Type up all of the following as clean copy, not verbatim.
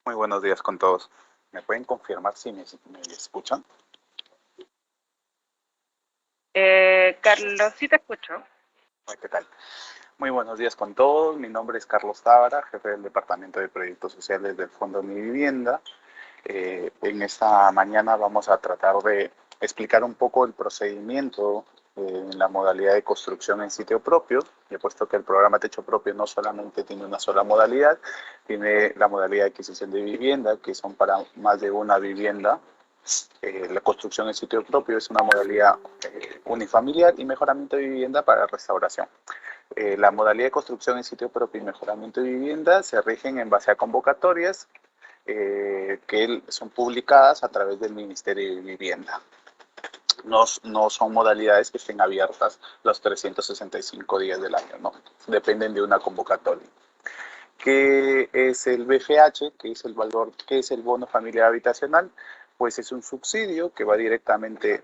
Muy buenos días con todos. ¿Me pueden confirmar si me escuchan? Carlos, sí te escucho. ¿Qué tal? Muy buenos días con todos. Mi nombre es Carlos Tábara, jefe del Departamento de Proyectos Sociales del Fondo Mi Vivienda. En esta mañana vamos a tratar de explicar un poco el procedimiento en la modalidad de construcción en sitio propio. Y he puesto que el programa Techo Propio no solamente tiene una sola modalidad, tiene la modalidad de adquisición de vivienda, que son para más de una vivienda. La construcción en sitio propio es una modalidad unifamiliar y mejoramiento de vivienda para restauración. La modalidad de construcción en sitio propio y mejoramiento de vivienda se rigen en base a convocatorias que son publicadas a través del Ministerio de Vivienda. No son modalidades que estén abiertas los 365 días del año, no, dependen de una convocatoria. ¿Qué es el BFH? ¿Qué es el valor? ¿Qué es el bono familiar habitacional? Pues es un subsidio que va directamente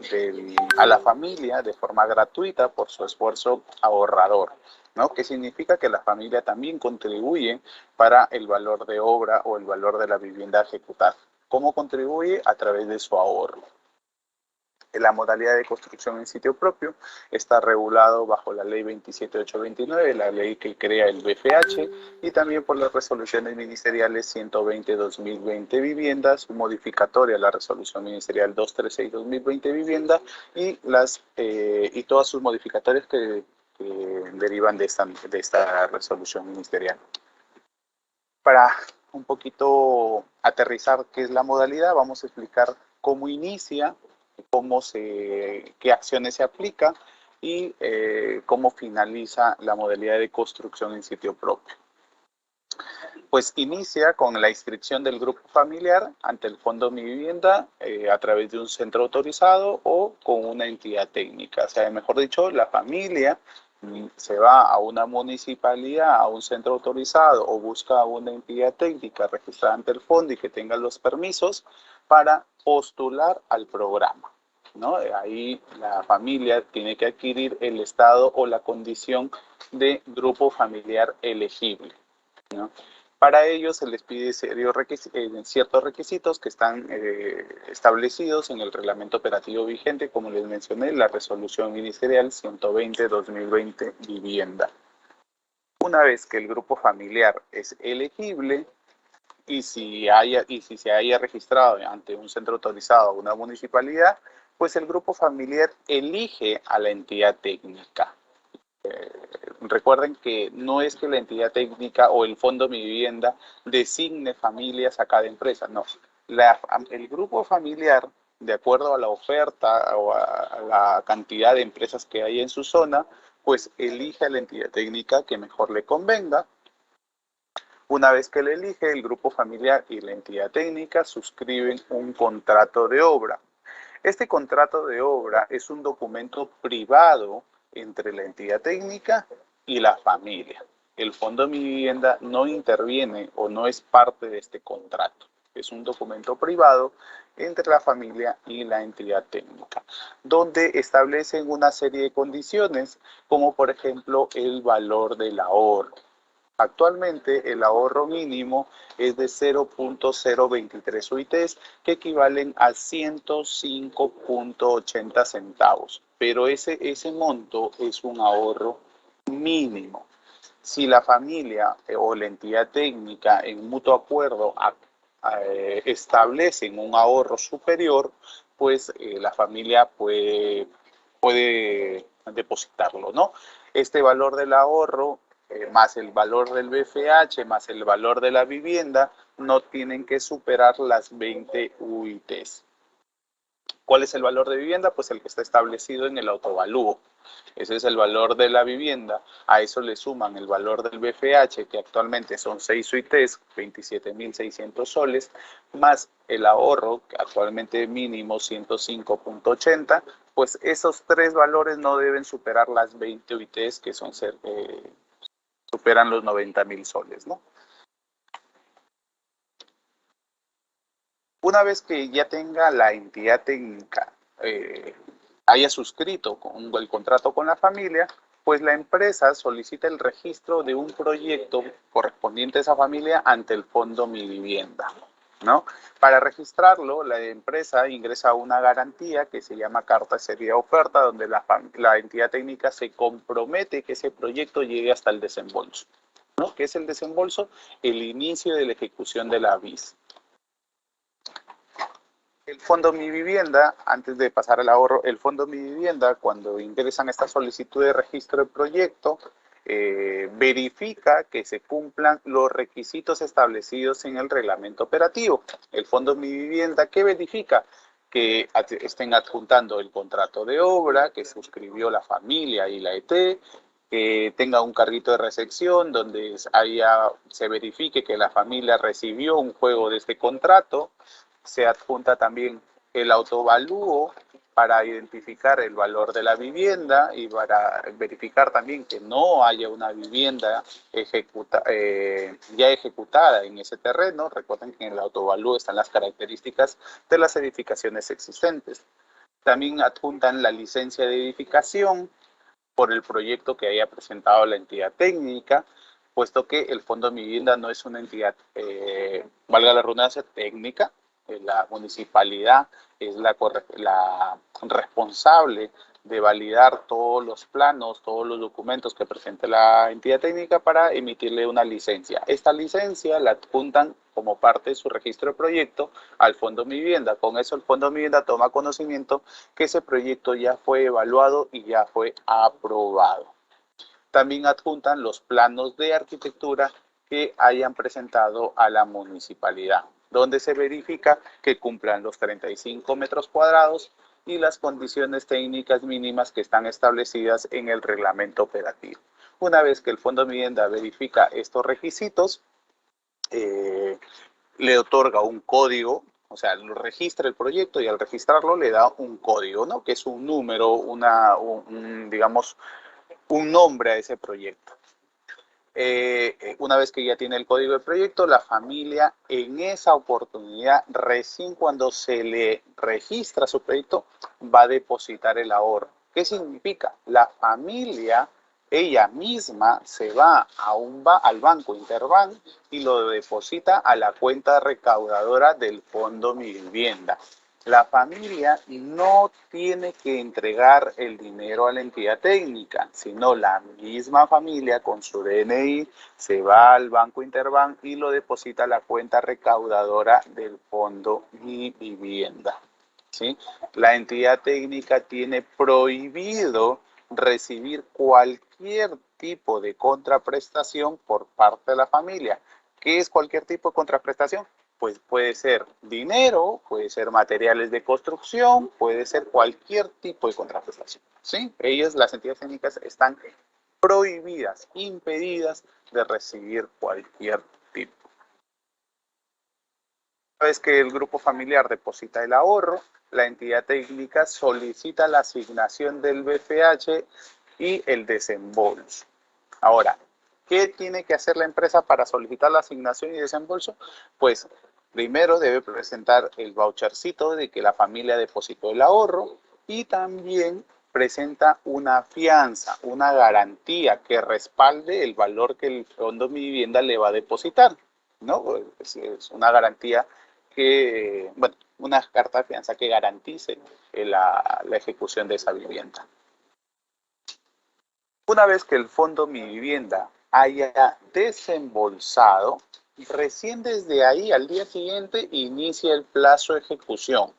a la familia de forma gratuita por su esfuerzo ahorrador, ¿no? Que significa que la familia también contribuye para el valor de obra o el valor de la vivienda ejecutada. ¿Cómo contribuye? A través de su ahorro. La modalidad de construcción en sitio propio está regulado bajo la ley 27829, la ley que crea el BFH, y también por las resoluciones ministeriales 120-2020 viviendas, modificatoria a la resolución ministerial 236-2020 vivienda y todas sus modificatorias que derivan de esta resolución ministerial. Para un poquito aterrizar qué es la modalidad, vamos a explicar cómo inicia, qué acciones se aplica y cómo finaliza la modalidad de construcción en sitio propio. Pues inicia con la inscripción del grupo familiar ante el Fondo Mi Vivienda a través de un centro autorizado o con una entidad técnica. O sea, mejor dicho, la familia se va a una municipalidad, a un centro autorizado o busca una entidad técnica registrada ante el fondo y que tenga los permisos para postular al programa, ¿no? Ahí la familia tiene que adquirir el estado o la condición de grupo familiar elegible, ¿no? Para ello se les pide ciertos requisitos que están establecidos en el reglamento operativo vigente, como les mencioné, la resolución ministerial 120-2020 vivienda. Una vez que el grupo familiar es elegible y si se haya registrado ante un centro autorizado o una municipalidad, pues el grupo familiar elige a la entidad técnica. Recuerden que no es que la entidad técnica o el Fondo Mi Vivienda designe familias a cada empresa, no. El grupo familiar, de acuerdo a la oferta o a la cantidad de empresas que hay en su zona, pues elige a la entidad técnica que mejor le convenga. Una vez que le elige, el grupo familiar y la entidad técnica suscriben un contrato de obra. Este contrato de obra es un documento privado entre la entidad técnica y la familia. El Fondo Mi Vivienda no interviene o no es parte de este contrato. Es un documento privado entre la familia y la entidad técnica, donde establecen una serie de condiciones, como por ejemplo el valor del ahorro. Actualmente el ahorro mínimo es de 0.023 UITs, que equivalen a 105.80 centavos, pero ese monto es un ahorro mínimo. Si la familia o la entidad técnica en mutuo acuerdo establecen un ahorro superior, pues la familia puede depositarlo, ¿no? Este valor del ahorro más el valor del BFH, más el valor de la vivienda, no tienen que superar las 20 UITs. ¿Cuál es el valor de vivienda? Pues el que está establecido en el autovalúo. Ese es el valor de la vivienda. A eso le suman el valor del BFH, que actualmente son 6 UITs, 27.600 soles, más el ahorro, que actualmente mínimo 105.80, pues esos tres valores no deben superar las 20 UITs, que son superan los 90.000 soles, ¿no? Una vez que ya tenga la entidad técnica, haya suscrito el contrato con la familia, pues la empresa solicita el registro de un proyecto correspondiente a esa familia ante el Fondo Mi Vivienda. ¿no? Para registrarlo, la empresa ingresa una garantía que se llama carta de serie de oferta, donde la entidad técnica se compromete que ese proyecto llegue hasta el desembolso, ¿no? ¿Qué es el desembolso? El inicio de la ejecución de la BIS. El Fondo Mi Vivienda, antes de pasar al ahorro, el Fondo Mi Vivienda, cuando ingresan esta solicitud de registro de proyecto, verifica que se cumplan los requisitos establecidos en el reglamento operativo. El Fondo Mi Vivienda, ¿qué verifica? Que estén adjuntando el contrato de obra, que suscribió la familia y la ET, que tenga un carrito de recepción donde se verifique que la familia recibió un juego de este contrato. Se adjunta también el autovalúo para identificar el valor de la vivienda y para verificar también que no haya una vivienda ya ejecutada en ese terreno. Recuerden que en el autovalúo están las características de las edificaciones existentes. También adjuntan la licencia de edificación por el proyecto que haya presentado la entidad técnica, puesto que el Fondo de Vivienda no es una entidad, valga la redundancia, técnica. La municipalidad es la responsable de validar todos los planos, todos los documentos que presente la entidad técnica para emitirle una licencia. Esta licencia la adjuntan como parte de su registro de proyecto al Fondo Mi Vivienda. Con eso el Fondo Mi Vivienda toma conocimiento que ese proyecto ya fue evaluado y ya fue aprobado. También adjuntan los planos de arquitectura que hayan presentado a la municipalidad, donde se verifica que cumplan los 35 metros cuadrados y las condiciones técnicas mínimas que están establecidas en el reglamento operativo. Una vez que el Fondo de Vivienda verifica estos requisitos, le otorga un código, o sea, lo registra el proyecto y al registrarlo le da un código, ¿no? Que es un número, digamos, un nombre a ese proyecto. Una vez que ya tiene el código del proyecto, la familia en esa oportunidad, recién cuando se le registra su proyecto, va a depositar el ahorro. ¿Qué significa? La familia, ella misma, se va al banco Interbank y lo deposita a la cuenta recaudadora del Fondo Mi Vivienda. La familia no tiene que entregar el dinero a la entidad técnica, sino la misma familia con su DNI se va al Banco Interbank y lo deposita a la cuenta recaudadora del Fondo Mi Vivienda. ¿Sí? La entidad técnica tiene prohibido recibir cualquier tipo de contraprestación por parte de la familia. ¿Qué es cualquier tipo de contraprestación? Pues puede ser dinero, puede ser materiales de construcción, puede ser cualquier tipo de contraprestación, ¿sí? Ellas, las entidades técnicas, están prohibidas, impedidas de recibir cualquier tipo. Una vez que el grupo familiar deposita el ahorro, la entidad técnica solicita la asignación del BFH y el desembolso. Ahora, ¿qué tiene que hacer la empresa para solicitar la asignación y desembolso? Pues primero debe presentar el vouchercito de que la familia depositó el ahorro y también presenta una fianza, una garantía que respalde el valor que el Fondo Mi Vivienda le va a depositar, ¿no? Es una garantía que, bueno, una carta de fianza que garantice la ejecución de esa vivienda. Una vez que el Fondo Mi Vivienda haya desembolsado, recién desde ahí al día siguiente inicia el plazo de ejecución.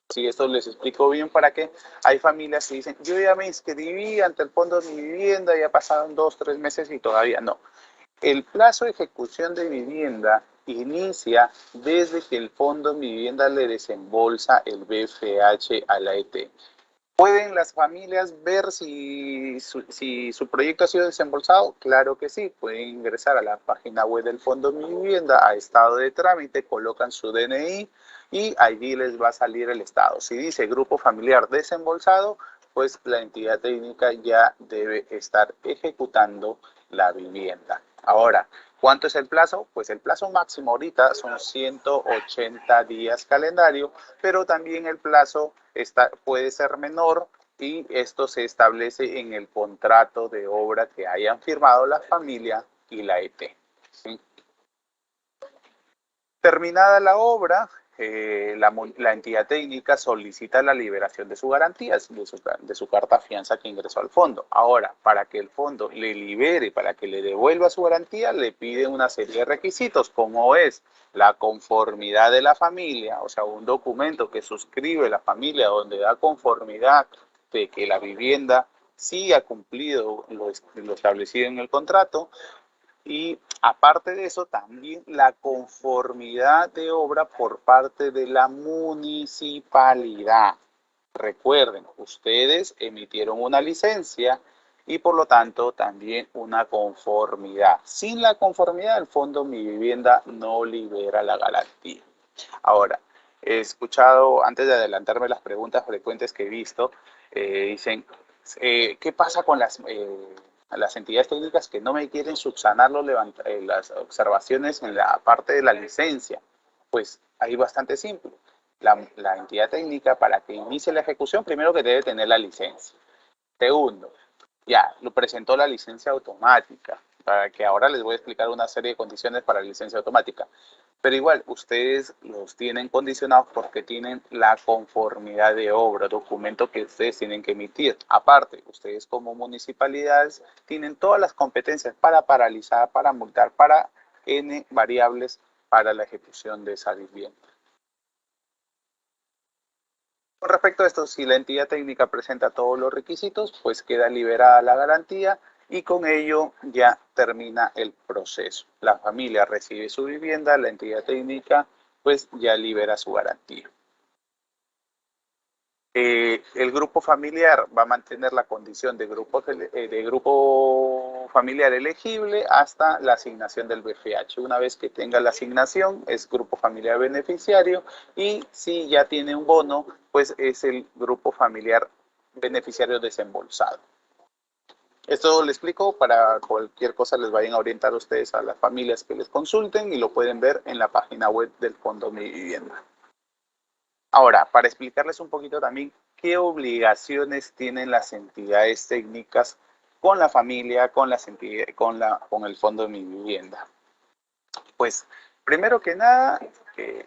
Si esto les explico bien para que hay familias que dicen, yo ya me inscribí ante el Fondo Mi Vivienda, ya pasaron 2, 3 meses y todavía no. El plazo de ejecución de vivienda inicia desde que el Fondo Mi Vivienda le desembolsa el BFH a la ET. ¿Pueden las familias ver si su proyecto ha sido desembolsado? Claro que sí. Pueden ingresar a la página web del Fondo Mi Vivienda, a estado de trámite, colocan su DNI y allí les va a salir el estado. Si dice grupo familiar desembolsado, pues la entidad técnica ya debe estar ejecutando la vivienda. Ahora, ¿cuánto es el plazo? Pues el plazo máximo ahorita son 180 días calendario, pero también el plazo puede ser menor y esto se establece en el contrato de obra que hayan firmado la familia y la ET. ¿Sí? Terminada la obra, la entidad técnica solicita la liberación de sus garantías, de su carta fianza que ingresó al fondo. Ahora, para que el fondo le libere, para que le devuelva su garantía, le pide una serie de requisitos, como es la conformidad de la familia, o sea, un documento que suscribe la familia donde da conformidad de que la vivienda sí ha cumplido lo establecido en el contrato. Y aparte de eso, también la conformidad de obra por parte de la municipalidad. Recuerden, ustedes emitieron una licencia y por lo tanto también una conformidad. Sin la conformidad, el Fondo Mi Vivienda no libera la garantía. Ahora, he escuchado, antes de adelantarme las preguntas frecuentes que he visto, dicen, ¿qué pasa con las entidades técnicas que no me quieren subsanar las observaciones en la parte de la licencia? Pues ahí bastante simple. La entidad técnica, para que inicie la ejecución, primero que debe tener la licencia. Segundo, ya lo presentó la licencia automática, para que ahora les voy a explicar una serie de condiciones para la licencia automática. Pero igual, ustedes los tienen condicionados porque tienen la conformidad de obra, documento que ustedes tienen que emitir. Aparte, ustedes como municipalidades tienen todas las competencias para paralizar, para multar, para N variables para la ejecución de esa vivienda. Con respecto a esto, si la entidad técnica presenta todos los requisitos, pues queda liberada la garantía y con ello ya termina el proceso. La familia recibe su vivienda, la entidad técnica pues ya libera su garantía. El grupo familiar va a mantener la condición de grupo familiar elegible hasta la asignación del BFH. Una vez que tenga la asignación, es grupo familiar beneficiario, y si ya tiene un bono, pues es el grupo familiar beneficiario desembolsado. Esto lo explico para cualquier cosa les vayan a orientar a ustedes a las familias que les consulten, y lo pueden ver en la página web del Fondo Mi Vivienda. Ahora, para explicarles un poquito también qué obligaciones tienen las entidades técnicas con la familia, con el Fondo de Mi Vivienda. Pues, primero que nada,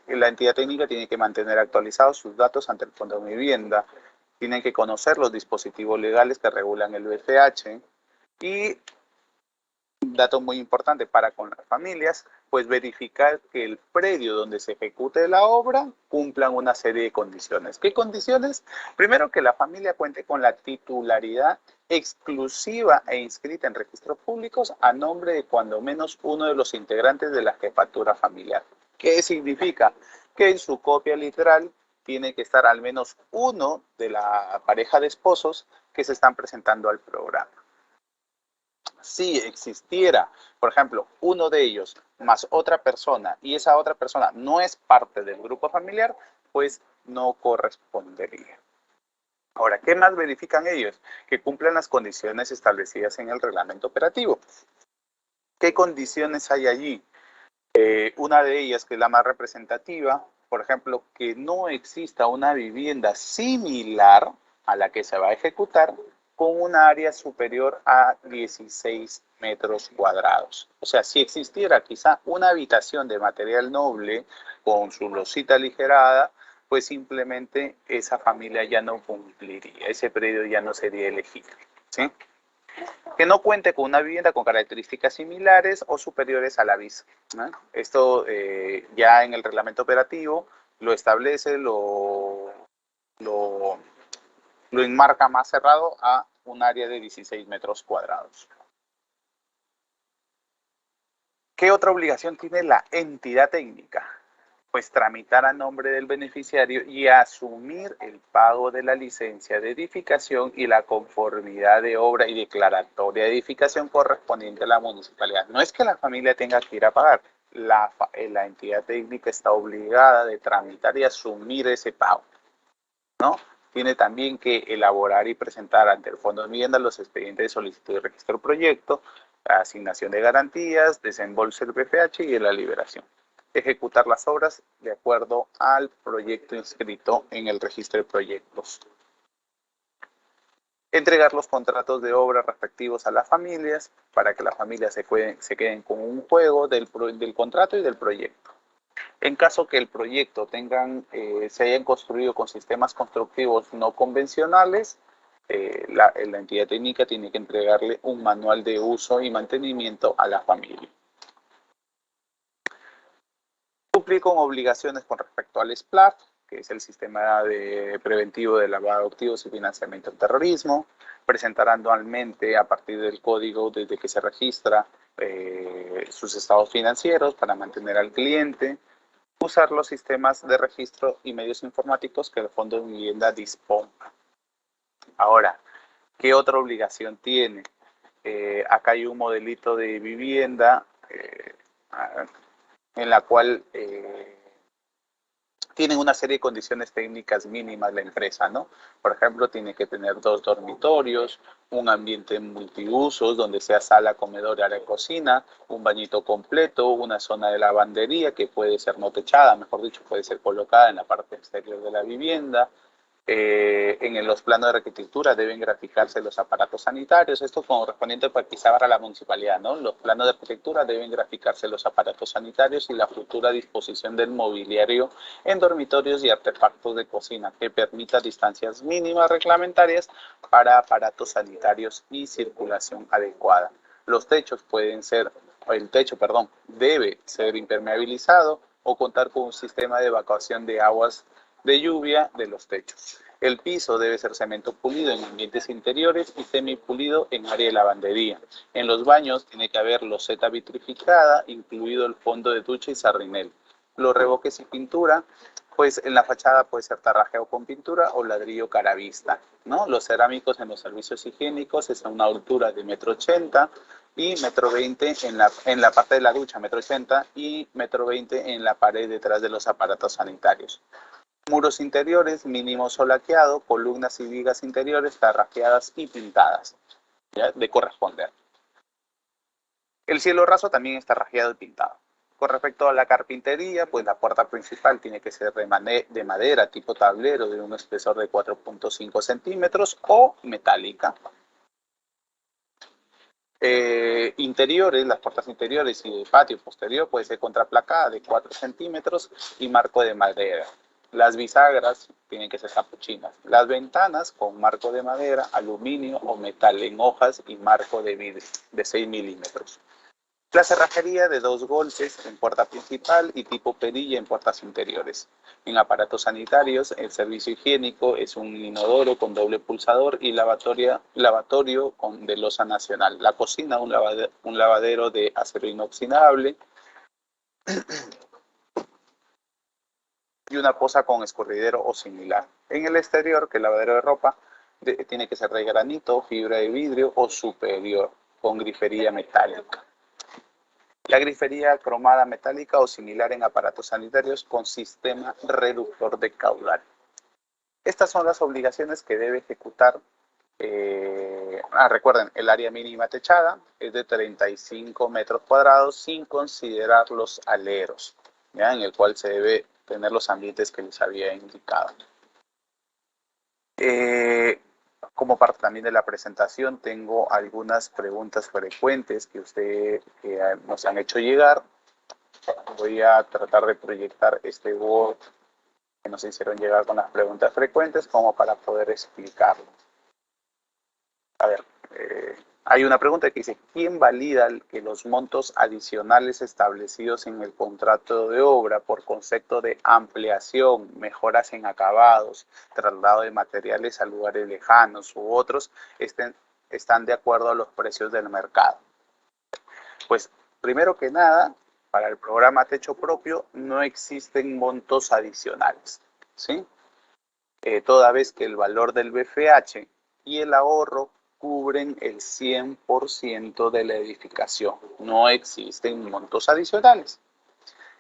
la entidad técnica tiene que mantener actualizados sus datos ante el Fondo de Mi Vivienda, tienen que conocer los dispositivos legales que regulan el BFH y, dato muy importante para con las familias, pues verificar que el predio donde se ejecute la obra cumplan una serie de condiciones. ¿Qué condiciones? Primero, que la familia cuente con la titularidad exclusiva e inscrita en registros públicos a nombre de cuando menos uno de los integrantes de la jefatura familiar. ¿Qué significa? Que en su copia literal tiene que estar al menos uno de la pareja de esposos que se están presentando al programa. Si existiera, por ejemplo, uno de ellos más otra persona y esa otra persona no es parte del grupo familiar, pues no correspondería. Ahora, ¿qué más verifican ellos? Que cumplan las condiciones establecidas en el reglamento operativo. ¿Qué condiciones hay allí? Una de ellas, que es la más representativa, por ejemplo, que no exista una vivienda similar a la que se va a ejecutar con un área superior a 16 metros cuadrados. O sea, si existiera quizá una habitación de material noble con su losita aligerada, pues simplemente esa familia ya no cumpliría, ese predio ya no sería elegible, ¿sí? Que no cuente con una vivienda con características similares o superiores a la misma, ¿no? Esto ya en el reglamento operativo lo establece, lo enmarca más cerrado a un área de 16 metros cuadrados. ¿Qué otra obligación tiene la entidad técnica? Pues tramitar a nombre del beneficiario y asumir el pago de la licencia de edificación y la conformidad de obra y declaratoria de edificación correspondiente a la municipalidad. No es que la familia tenga que ir a pagar, la entidad técnica está obligada de tramitar y asumir ese pago, ¿no? Tiene también que elaborar y presentar ante el Fondo de Vivienda los expedientes de solicitud de registro proyecto, asignación de garantías, desembolso del BFH y de la liberación. Ejecutar las obras de acuerdo al proyecto inscrito en el registro de proyectos. Entregar los contratos de obra respectivos a las familias para que las familias se queden con un juego del contrato y del proyecto. En caso que el proyecto se hayan construido con sistemas constructivos no convencionales, la entidad técnica tiene que entregarle un manual de uso y mantenimiento a la familia. Cumplir con obligaciones con respecto al SPLAT, que es el Sistema Preventivo de Lavado de Activos y Financiamiento del Terrorismo, presentar anualmente a partir del código desde que se registra sus estados financieros para mantener al cliente, usar los sistemas de registro y medios informáticos que el Fondo de Vivienda disponga. Ahora, ¿qué otra obligación tiene? Acá hay un modelito de vivienda en la cual tienen una serie de condiciones técnicas mínimas la empresa, ¿no? Por ejemplo, tiene que tener 2 dormitorios, un ambiente multiusos donde sea sala, comedor, área de cocina, un bañito completo, una zona de lavandería que puede ser no techada, mejor dicho, puede ser colocada en la parte exterior de la vivienda. En los planos de arquitectura deben graficarse los aparatos sanitarios, esto correspondiente quizá para la municipalidad, ¿no? Los planos de arquitectura deben graficarse los aparatos sanitarios y la futura disposición del mobiliario en dormitorios y artefactos de cocina que permita distancias mínimas reglamentarias para aparatos sanitarios y circulación adecuada. Los techos debe ser impermeabilizado o contar con un sistema de evacuación de aguas de lluvia de los techos. El piso debe ser cemento pulido en ambientes interiores y semipulido en área de lavandería. En los baños tiene que haber loseta vitrificada, incluido el fondo de ducha y sarrinel. Los revoques y pintura, pues en la fachada puede ser tarrajeado con pintura o ladrillo caravista, ¿no? Los cerámicos en los servicios higiénicos es a una altura de 1,80 m y 1,20 m en la parte de la ducha, 1,80 m y 1,20 m en la pared detrás de los aparatos sanitarios. Muros interiores, mínimo solaqueado, columnas y vigas interiores tarrajeadas y pintadas, ¿ya? De corresponder. El cielo raso también está tarrajeado y pintado. Con respecto a la carpintería, pues la puerta principal tiene que ser de madera tipo tablero de un espesor de 4,5 centímetros o metálica. Interiores, las puertas interiores y de patio posterior puede ser contraplacada de 4 centímetros y marco de madera. Las bisagras tienen que ser capuchinas. Las ventanas con marco de madera, aluminio o metal en hojas y marco de vidrio de 6 milímetros. La cerrajería de 2 golpes en puerta principal y tipo perilla en puertas interiores. En aparatos sanitarios, el servicio higiénico es un inodoro con doble pulsador y lavatorio de losa nacional. La cocina, un lavadero de acero inoxidable y una poza con escurridero o similar. En el exterior, que el lavadero de ropa tiene que ser de granito, fibra de vidrio o superior, con grifería metálica. La grifería cromada metálica o similar en aparatos sanitarios con sistema reductor de caudal. Estas son las obligaciones que debe ejecutar. Recuerden, el área mínima techada es de 35 metros cuadrados sin considerar los aleros, ¿ya? En el cual se debe tener los ambientes que les había indicado. Como parte también de la presentación, tengo algunas preguntas frecuentes que nos han hecho llegar. Voy a tratar de proyectar este Word que nos hicieron llegar con las preguntas frecuentes como para poder explicarlo. A ver, hay una pregunta que dice, ¿quién valida que los montos adicionales establecidos en el contrato de obra por concepto de ampliación, mejoras en acabados, traslado de materiales a lugares lejanos u otros están de acuerdo a los precios del mercado? Pues, primero que nada, para el programa Techo Propio no existen montos adicionales, ¿sí? Toda vez que el valor del BFH y el ahorro cubren el 100% de la edificación. No existen montos adicionales.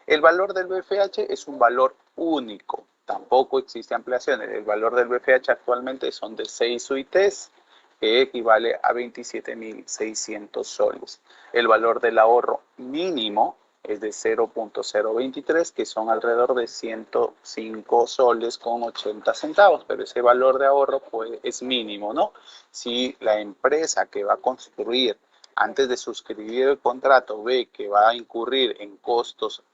El valor del BFH es un valor único. Tampoco existe ampliaciones. El valor del BFH actualmente son de 6 suites, que equivale a 27.600 soles. El valor del ahorro mínimo es de 0.023, que son alrededor de 105 soles con 80 centavos, pero ese valor de ahorro pues, es mínimo, ¿no? Si la empresa que va a construir antes de suscribir el contrato ve que va a incurrir en costos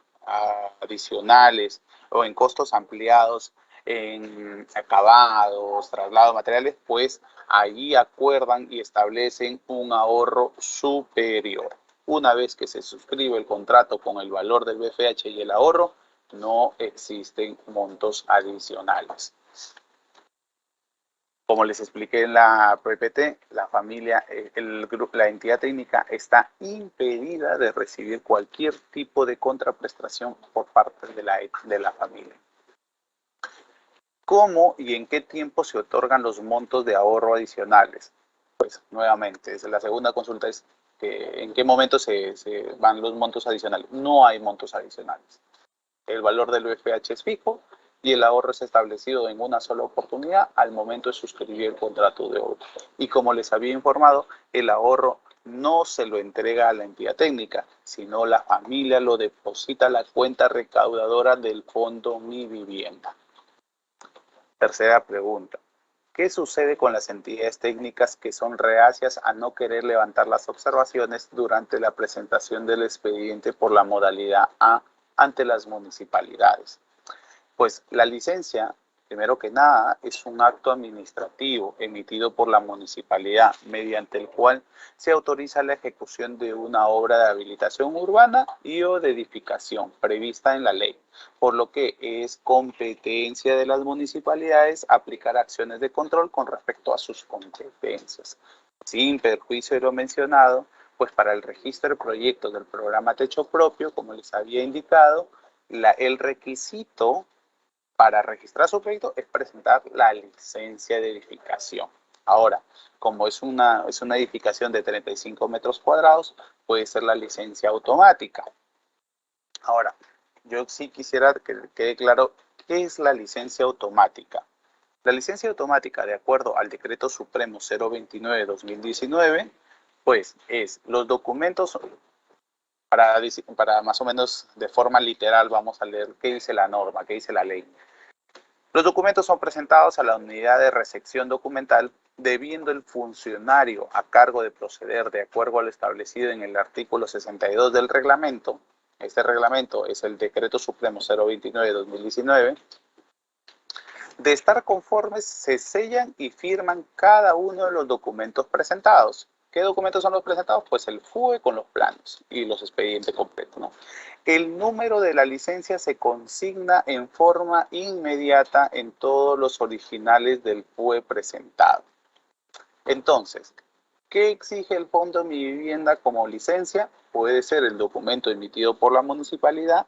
adicionales o en costos ampliados en acabados, traslado de materiales, pues allí acuerdan y establecen un ahorro superior. Una vez que se suscribe el contrato con el valor del BFH y el ahorro, no existen montos adicionales. Como les expliqué en la PPT, la familia, la entidad técnica está impedida de recibir cualquier tipo de contraprestación por parte de la familia. ¿Cómo y en qué tiempo se otorgan los montos de ahorro adicionales? Pues nuevamente, la segunda consulta es que en qué momento se van los montos adicionales. No hay montos adicionales. El valor del UFH es fijo y el ahorro es establecido en una sola oportunidad al momento de suscribir el contrato de obra. Y como les había informado, el ahorro no se lo entrega a la entidad técnica, sino la familia lo deposita a la cuenta recaudadora del Fondo Mi Vivienda. Tercera pregunta. ¿Qué sucede con las entidades técnicas que son reacias a no querer levantar las observaciones durante la presentación del expediente por la modalidad A ante las municipalidades? Pues la licencia, primero que nada, es un acto administrativo emitido por la municipalidad mediante el cual se autoriza la ejecución de una obra de habilitación urbana y o de edificación prevista en la ley, por lo que es competencia de las municipalidades aplicar acciones de control con respecto a sus competencias. Sin perjuicio de lo mencionado, pues para el registro de proyectos del programa Techo Propio, como les había indicado, el requisito para registrar su proyecto es presentar la licencia de edificación. Ahora, como es una edificación de 35 metros cuadrados, puede ser la licencia automática. Ahora, yo sí quisiera que quede claro qué es la licencia automática. La licencia automática, de acuerdo al Decreto Supremo 029-2019, pues es los documentos, para más o menos de forma literal vamos a leer qué dice la norma, qué dice la ley. Los documentos son presentados a la unidad de recepción documental, debiendo el funcionario a cargo de proceder de acuerdo a lo establecido en el artículo 62 del reglamento. Este reglamento es el Decreto Supremo 029-2019. De estar conformes, se sellan y firman cada uno de los documentos presentados. ¿Qué documentos son los presentados? Pues el FUE con los planos y los expedientes completos, ¿no? El número de la licencia se consigna en forma inmediata en todos los originales del FUE presentado. Entonces, ¿qué exige el Fondo Mi Vivienda como licencia? Puede ser el documento emitido por la municipalidad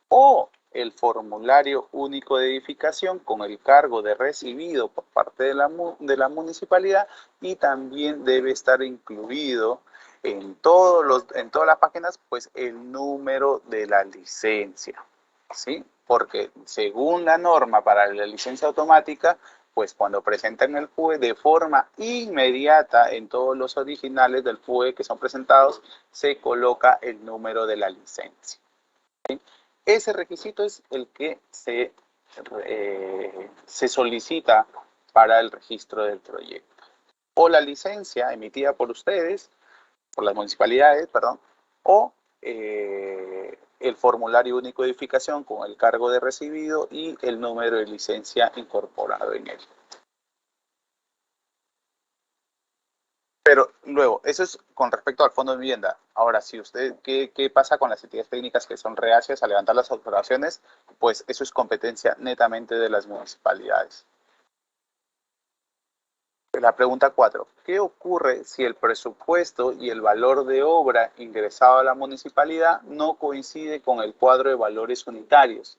o el formulario único de edificación con el cargo de recibido por parte de la municipalidad, y también debe estar incluido en todas las páginas pues el número de la licencia, ¿sí? Porque según la norma para la licencia automática, pues cuando presentan el FUE de forma inmediata en todos los originales del FUE que son presentados, se coloca el número de la licencia, ¿sí? Ese requisito es el que se solicita para el registro del proyecto. O la licencia emitida por ustedes, por las municipalidades, perdón, o el formulario único de edificación con el cargo de recibido y el número de licencia incorporado en él. Pero luego, eso es con respecto al Fondo de Vivienda. Ahora, si usted, ¿qué pasa con las entidades técnicas que son reacias a levantar las observaciones? Pues eso es competencia netamente de las municipalidades. La pregunta 4. ¿Qué ocurre si el presupuesto y el valor de obra ingresado a la municipalidad no coincide con el cuadro de valores unitarios?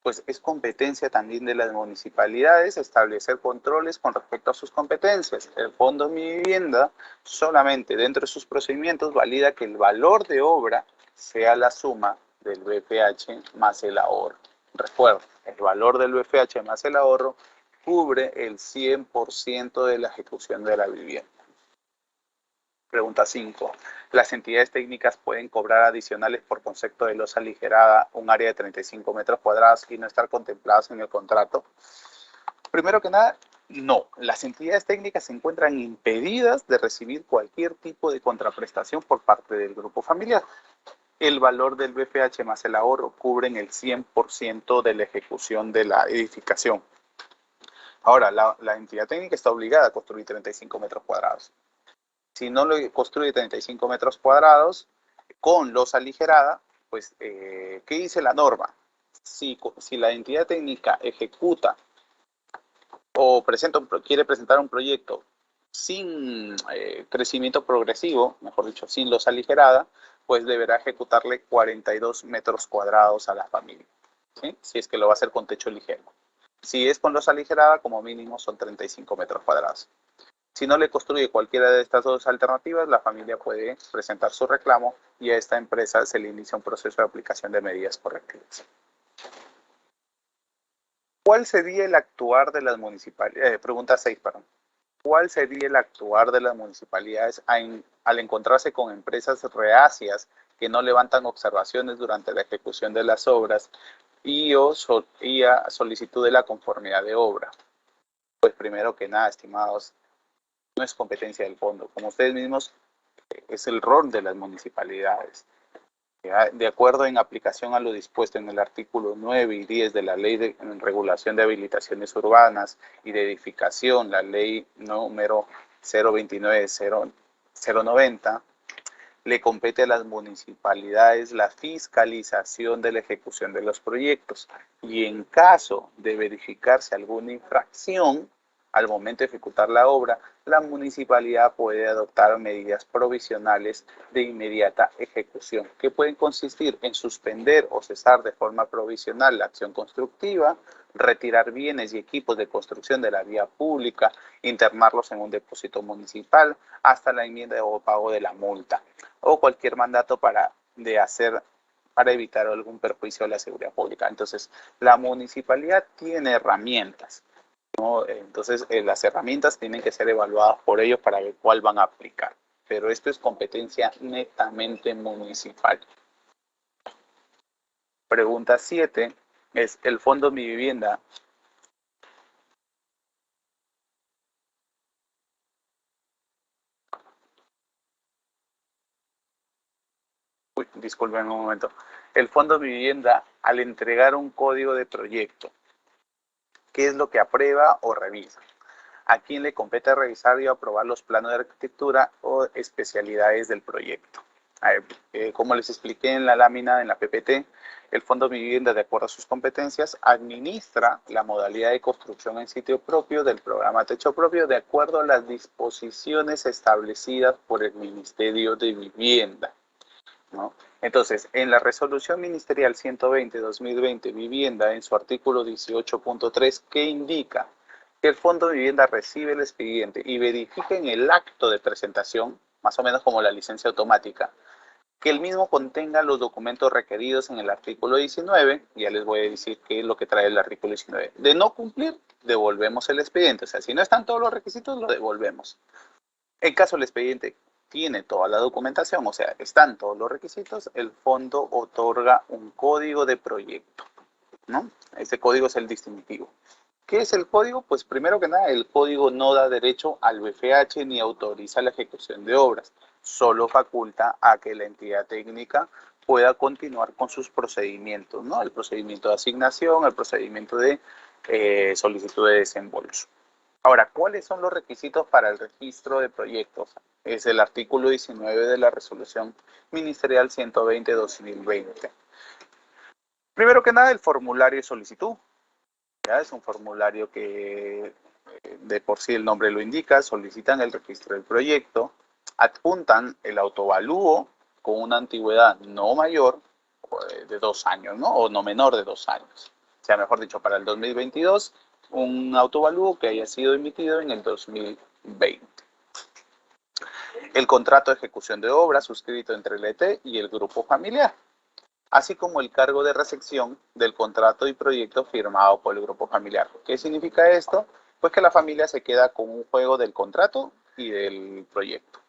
Pues es competencia también de las municipalidades establecer controles con respecto a sus competencias. El Fondo Mi Vivienda solamente dentro de sus procedimientos valida que el valor de obra sea la suma del BFH más el ahorro. Recuerda, el valor del BFH más el ahorro cubre el 100% de la ejecución de la vivienda. Pregunta 5. ¿Las entidades técnicas pueden cobrar adicionales por concepto de losa aligerada un área de 35 metros cuadrados y no estar contempladas en el contrato? Primero que nada, no. Las entidades técnicas se encuentran impedidas de recibir cualquier tipo de contraprestación por parte del grupo familiar. el valor del BFH más el ahorro cubren el 100% de la ejecución de la edificación. Ahora, la entidad técnica está obligada a construir 35 metros cuadrados. Si no lo construye 35 metros cuadrados con losa aligerada, pues, ¿qué dice la norma? Si la entidad técnica ejecuta o quiere presentar un proyecto sin crecimiento progresivo, mejor dicho, sin losa aligerada, pues deberá ejecutarle 42 metros cuadrados a la familia, ¿sí? Si es que lo va a hacer con techo ligero. Si es con losa aligerada, como mínimo son 35 metros cuadrados. Si no le construye cualquiera de estas dos alternativas, la familia puede presentar su reclamo y a esta empresa se le inicia un proceso de aplicación de medidas correctivas. ¿Cuál sería el actuar de las municipalidades? Pregunta 6, perdón. ¿Cuál sería el actuar de las municipalidades al encontrarse con empresas reacias que no levantan observaciones durante la ejecución de las obras y a solicitud de la conformidad de obra? Pues primero que nada, estimados, no es competencia del fondo. Como ustedes mismos, es el rol de las municipalidades. De acuerdo en aplicación a lo dispuesto en el artículo 9 y 10 de la Ley de Regulación de Habilitaciones Urbanas y de Edificación, la Ley número 029-090, le compete a las municipalidades la fiscalización de la ejecución de los proyectos y en caso de verificarse alguna infracción al momento de ejecutar la obra, la municipalidad puede adoptar medidas provisionales de inmediata ejecución, que pueden consistir en suspender o cesar de forma provisional la acción constructiva, retirar bienes y equipos de construcción de la vía pública, internarlos en un depósito municipal, hasta la enmienda o pago de la multa, o cualquier mandato para evitar algún perjuicio a la seguridad pública. Entonces, la municipalidad tiene herramientas, ¿no? Entonces, las herramientas tienen que ser evaluadas por ellos para ver cuál van a aplicar. Pero esto es competencia netamente municipal. Pregunta 7 es, ¿el Fondo Mi Vivienda disculpen un momento. El Fondo Mi Vivienda, al entregar un código de proyecto, ¿qué es lo que aprueba o revisa? ¿A quién le compete revisar y aprobar los planos de arquitectura o especialidades del proyecto? Como les expliqué en la lámina, en la PPT, el Fondo Mi Vivienda, de acuerdo a sus competencias, administra la modalidad de construcción en sitio propio del programa Techo Propio de acuerdo a las disposiciones establecidas por el Ministerio de Vivienda, ¿no? Entonces, en la resolución ministerial 120-2020 Vivienda, en su artículo 18.3, ¿qué indica? Que el Fondo de Vivienda recibe el expediente y verifica en el acto de presentación, más o menos como la licencia automática, que el mismo contenga los documentos requeridos en el artículo 19, ya les voy a decir qué es lo que trae el artículo 19. De no cumplir, devolvemos el expediente, o sea, si no están todos los requisitos, lo devolvemos. En caso el expediente tiene toda la documentación, o sea, están todos los requisitos, el fondo otorga un código de proyecto, ¿no? Ese código es el distintivo. ¿Qué es el código? Pues primero que nada, el código no da derecho al BFH ni autoriza la ejecución de obras, solo faculta a que la entidad técnica pueda continuar con sus procedimientos, ¿no? El procedimiento de asignación, el procedimiento de solicitud de desembolso. Ahora, ¿cuáles son los requisitos para el registro de proyectos? Es el artículo 19 de la resolución ministerial 120-2020. Primero que nada, el formulario de solicitud. ¿Ya? Es un formulario que de por sí el nombre lo indica, solicitan el registro del proyecto, adjuntan el autovalúo con una antigüedad no mayor de 2 años, ¿no? O no menor de 2 años. O sea, mejor dicho, para el 2022, un autovalúo que haya sido emitido en el 2020. El contrato de ejecución de obra suscrito entre el ET y el grupo familiar, así como el cargo de recepción del contrato y proyecto firmado por el grupo familiar. ¿Qué significa esto? Pues que la familia se queda con un juego del contrato y del proyecto.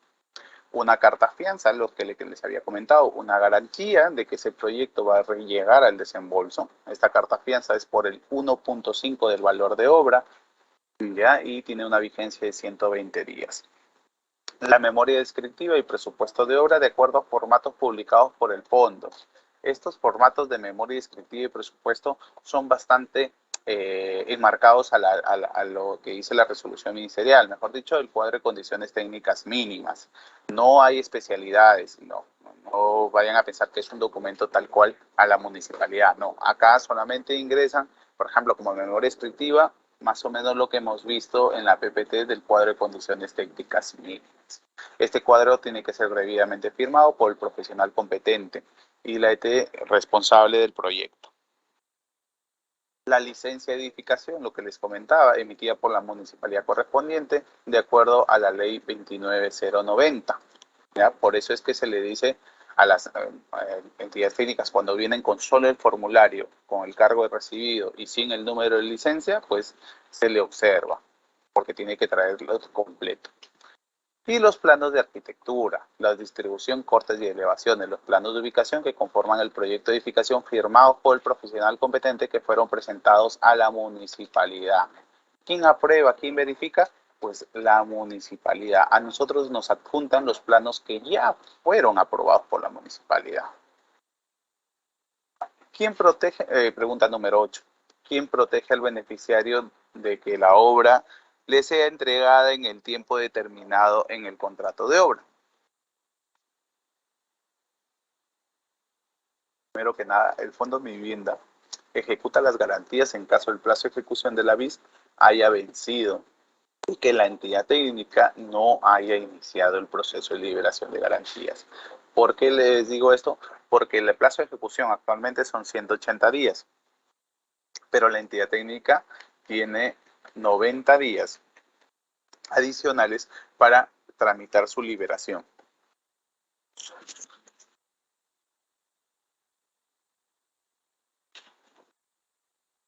Una carta fianza, lo que les había comentado, una garantía de que ese proyecto va a llegar al desembolso. Esta carta fianza es por el 1.5 del valor de obra, ¿ya? Y tiene una vigencia de 120 días. la memoria descriptiva y presupuesto de obra de acuerdo a formatos publicados por el fondo. Estos formatos de memoria descriptiva y presupuesto son bastante enmarcados a lo que dice la resolución ministerial, mejor dicho, el cuadro de condiciones técnicas mínimas. No hay especialidades, no vayan a pensar que es un documento tal cual a la municipalidad, no. Acá solamente ingresan, por ejemplo, como memoria descriptiva, más o menos lo que hemos visto en la PPT del cuadro de condiciones técnicas mínimas. Este cuadro tiene que ser debidamente firmado por el profesional competente y la ET responsable del proyecto. La licencia de edificación, lo que les comentaba, emitida por la municipalidad correspondiente de acuerdo a la ley 29090. ¿Ya? Por eso es que se le dice a las entidades técnicas cuando vienen con solo el formulario, con el cargo de recibido y sin el número de licencia, pues se le observa, porque tiene que traerlo completo. Y los planos de arquitectura, la distribución, cortes y elevaciones, los planos de ubicación que conforman el proyecto de edificación firmados por el profesional competente que fueron presentados a la municipalidad. ¿Quién aprueba? ¿Quién verifica? Pues la municipalidad. A nosotros nos adjuntan los planos que ya fueron aprobados por la municipalidad. ¿Quién protege? Pregunta número 8. ¿Quién protege al beneficiario de que la obra le sea entregada en el tiempo determinado en el contrato de obra? Primero que nada, el Fondo Mi Vivienda ejecuta las garantías en caso el plazo de ejecución de la BIS haya vencido y que la entidad técnica no haya iniciado el proceso de liberación de garantías. ¿Por qué les digo esto? Porque el plazo de ejecución actualmente son 180 días, pero la entidad técnica tiene 90 días adicionales para tramitar su liberación.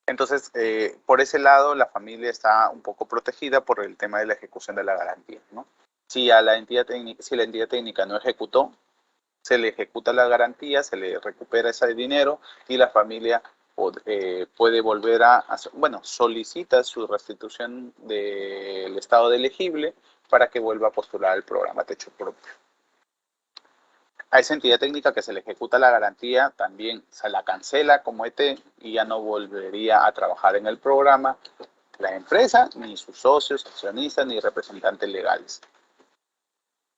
Entonces, por ese lado, la familia está un poco protegida por el tema de la ejecución de la garantía, ¿no? Si la entidad técnica no ejecutó, se le ejecuta la garantía, se le recupera ese dinero y la familia puede volver bueno, solicita su restitución del estado de elegible para que vuelva a postular el programa Techo Propio. A esa entidad técnica que se le ejecuta la garantía también se la cancela como ET y ya no volvería a trabajar en el programa la empresa, ni sus socios, accionistas, ni representantes legales.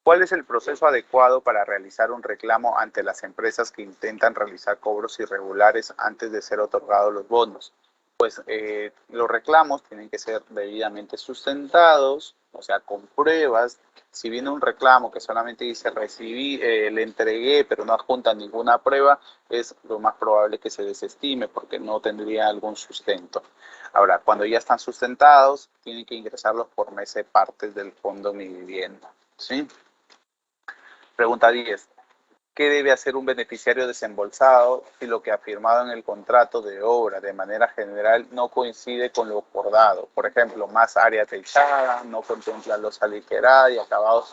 ¿Cuál es el proceso adecuado para realizar un reclamo ante las empresas que intentan realizar cobros irregulares antes de ser otorgados los bonos? Pues los reclamos tienen que ser debidamente sustentados, o sea, con pruebas. Si viene un reclamo que solamente dice recibí, le entregué, pero no adjunta ninguna prueba, es lo más probable que se desestime porque no tendría algún sustento. Ahora, cuando ya están sustentados, tienen que ingresarlos por mes de partes del Fondo Mi Vivienda, ¿sí? Pregunta 10. ¿Qué debe hacer un beneficiario desembolsado si lo que ha firmado en el contrato de obra de manera general no coincide con lo acordado? Por ejemplo, más área techada, no contempla los aliquerada y acabados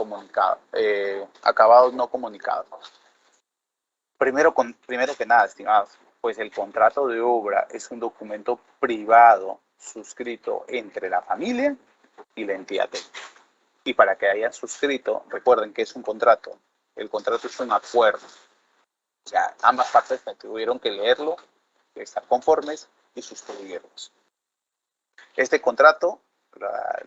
no comunicados. Primero que nada, estimados, pues el contrato de obra es un documento privado suscrito entre la familia y la entidad técnica. Y para que hayan suscrito, recuerden que es un contrato. El contrato es un acuerdo. O sea, ambas partes tuvieron que leerlo, estar conformes y suscribirlos. Este contrato,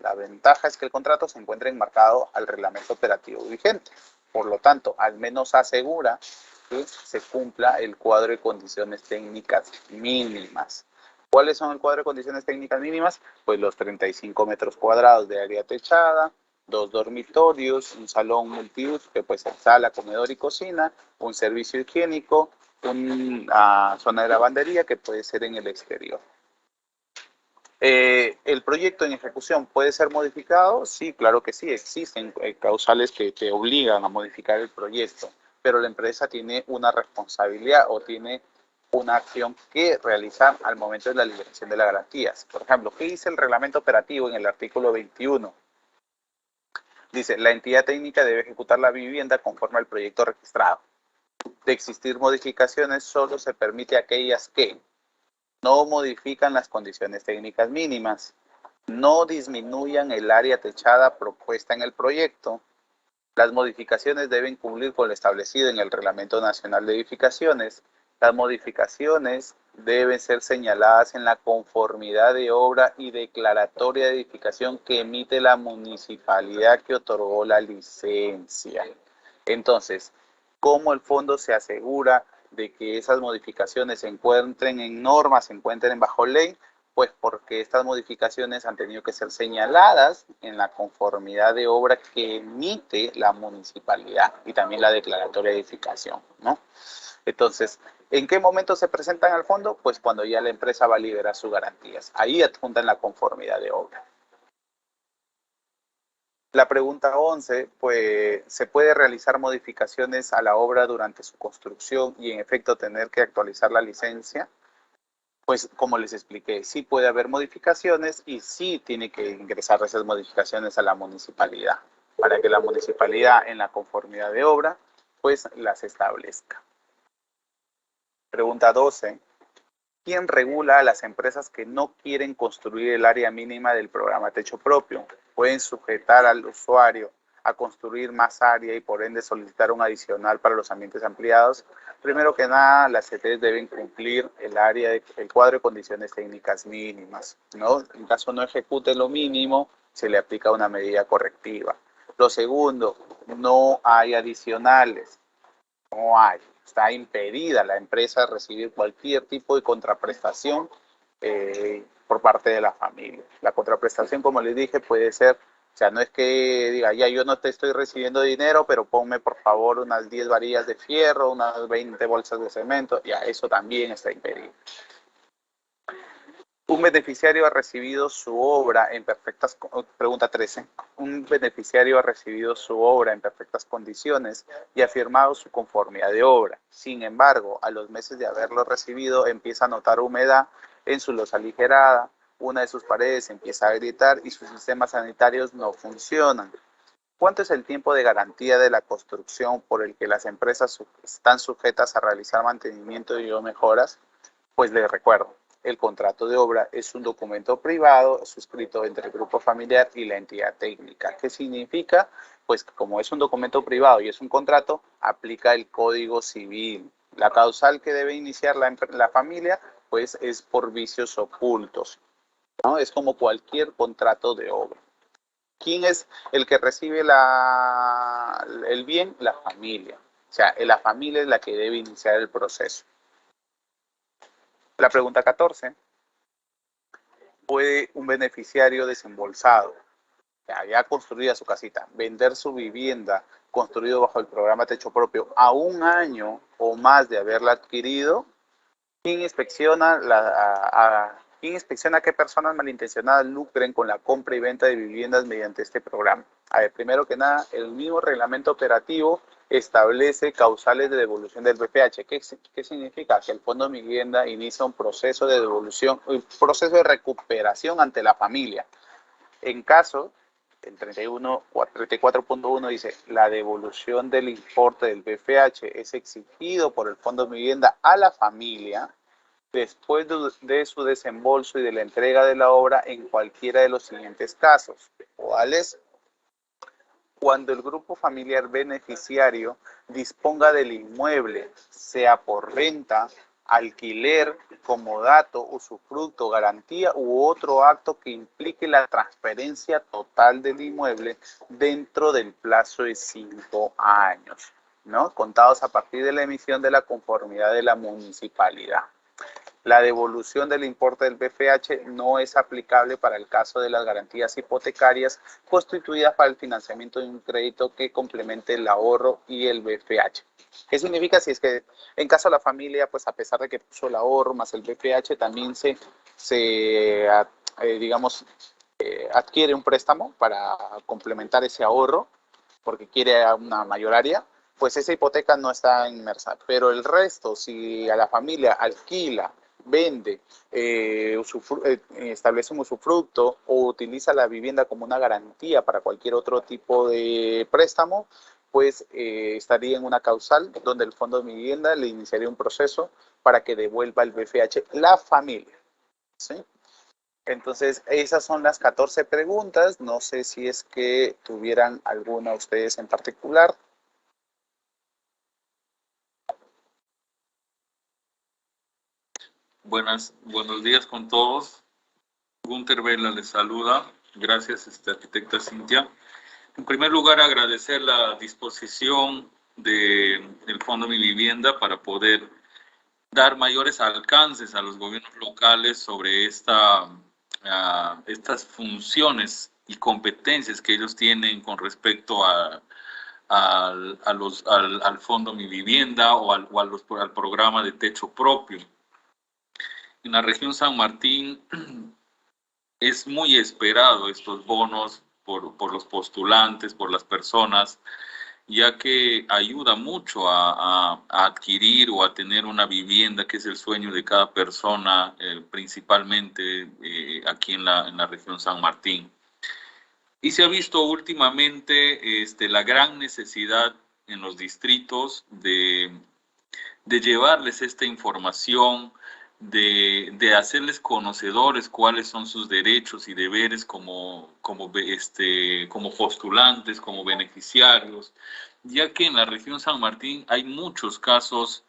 la ventaja es que el contrato se encuentra enmarcado al reglamento operativo vigente. Por lo tanto, al menos asegura que se cumpla el cuadro de condiciones técnicas mínimas. ¿Cuáles son el cuadro de condiciones técnicas mínimas? Pues los 35 metros cuadrados de área techada, 2 dormitorios, un salón multiuso que puede ser sala, comedor y cocina, un servicio higiénico, una zona de lavandería que puede ser en el exterior. ¿El proyecto en ejecución puede ser modificado? Sí, claro que sí, existen causales que te obligan a modificar el proyecto, pero la empresa tiene una responsabilidad o tiene una acción que realizar al momento de la liberación de las garantías. Por ejemplo, ¿qué dice el reglamento operativo en el artículo 21? Dice, la entidad técnica debe ejecutar la vivienda conforme al proyecto registrado. De existir modificaciones, solo se permite aquellas que no modifican las condiciones técnicas mínimas, no disminuyan el área techada propuesta en el proyecto, Las modificaciones deben cumplir con lo establecido en el Reglamento Nacional de Edificaciones. Las modificaciones deben ser señaladas en la conformidad de obra y declaratoria de edificación que emite la municipalidad que otorgó la licencia. Entonces, ¿cómo el fondo se asegura de que esas modificaciones se encuentren en normas, se encuentren bajo ley? Pues porque estas modificaciones han tenido que ser señaladas en la conformidad de obra que emite la municipalidad y también la declaratoria de edificación, ¿no? Entonces, ¿en qué momento se presentan al fondo? Pues cuando ya la empresa va a liberar sus garantías. Ahí adjuntan la conformidad de obra. La pregunta 11, pues, ¿se puede realizar modificaciones a la obra durante su construcción y en efecto tener que actualizar la licencia? Pues como les expliqué, sí puede haber modificaciones y sí tiene que ingresar esas modificaciones a la municipalidad para que la municipalidad en la conformidad de obra pues las establezca. Pregunta 12. ¿Quién regula a las empresas que no quieren construir el área mínima del programa Techo Propio? Pueden sujetar al usuario a construir más área y por ende solicitar un adicional para los ambientes ampliados. Primero que nada, las CTs deben cumplir el cuadro de condiciones técnicas mínimas, ¿no? En caso no ejecute lo mínimo, se le aplica una medida correctiva. Lo segundo, no hay adicionales, no hay. Está impedida la empresa recibir cualquier tipo de contraprestación por parte de la familia. La contraprestación, como les dije, puede ser, o sea, no es que diga, ya yo no te estoy recibiendo dinero, pero ponme por favor unas 10 varillas de fierro, unas 20 bolsas de cemento, ya eso también está impedido. Un beneficiario ha recibido su obra en perfectas, pregunta 13, un beneficiario ha recibido su obra en perfectas condiciones y ha firmado su conformidad de obra. Sin embargo, a los meses de haberlo recibido empieza a notar humedad en su losa aligerada, una de sus paredes empieza a grietar y sus sistemas sanitarios no funcionan. ¿Cuánto es el tiempo de garantía de la construcción por el que las empresas están sujetas a realizar mantenimiento y o mejoras? Pues les recuerdo, el contrato de obra es un documento privado suscrito entre el grupo familiar y la entidad técnica. ¿Qué significa? Pues que como es un documento privado y es un contrato, aplica el Código Civil. La causal que debe iniciar la familia, pues es por vicios ocultos, ¿no? Es como cualquier contrato de obra. ¿Quién es el que recibe el bien? La familia. O sea, la familia es la que debe iniciar el proceso. La pregunta 14. ¿Puede un beneficiario desembolsado, ya construida su casita, vender su vivienda construido bajo el programa Techo Propio a un año o más de haberla adquirido? ¿Quién inspecciona qué personas malintencionadas lucren con la compra y venta de viviendas mediante este programa? A ver, primero que nada, el mismo reglamento operativo establece causales de devolución del BPH. ¿Qué significa? Que el Fondo de Vivienda inicia un proceso de devolución, un proceso de recuperación ante la familia. En caso, el 34.1 dice, la devolución del importe del BPH es exigido por el Fondo de Vivienda a la familia después de su desembolso y de la entrega de la obra en cualquiera de los siguientes casos. ¿Cuáles? Cuando el grupo familiar beneficiario disponga del inmueble, sea por renta, alquiler, comodato, usufructo, garantía u otro acto que implique la transferencia total del inmueble dentro del plazo de 5 años, ¿no? Contados a partir de la emisión de la conformidad de la municipalidad. La devolución del importe del BPH no es aplicable para el caso de las garantías hipotecarias constituidas para el financiamiento de un crédito que complemente el ahorro y el BPH. ¿Qué significa? Si es que en caso de la familia, pues a pesar de que puso el ahorro más el BPH, también adquiere un préstamo para complementar ese ahorro porque quiere una mayor área, pues esa hipoteca no está inmersa. Pero el resto, si a la familia alquila, vende, establece un usufructo o utiliza la vivienda como una garantía para cualquier otro tipo de préstamo, pues estaría en una causal donde el Fondo de Vivienda le iniciaría un proceso para que devuelva el BPH la familia, ¿sí? Entonces, esas son las 14 preguntas. No sé si es que tuvieran alguna ustedes en particular. Buenos días con todos. Gunter Vela les saluda. Gracias, arquitecta Cintia. En primer lugar, agradecer la disposición del Fondo Mi Vivienda para poder dar mayores alcances a los gobiernos locales sobre estas funciones y competencias que ellos tienen con respecto al Fondo Mi Vivienda o al programa de techo propio. En la región San Martín es muy esperado estos bonos por los postulantes, por las personas, ya que ayuda mucho a adquirir o a tener una vivienda, que es el sueño de cada persona, principalmente aquí en la región San Martín. Y se ha visto últimamente la gran necesidad en los distritos de llevarles esta información, de hacerles conocedores cuáles son sus derechos y deberes como postulantes, como beneficiarios, ya que en la región San Martín hay muchos casos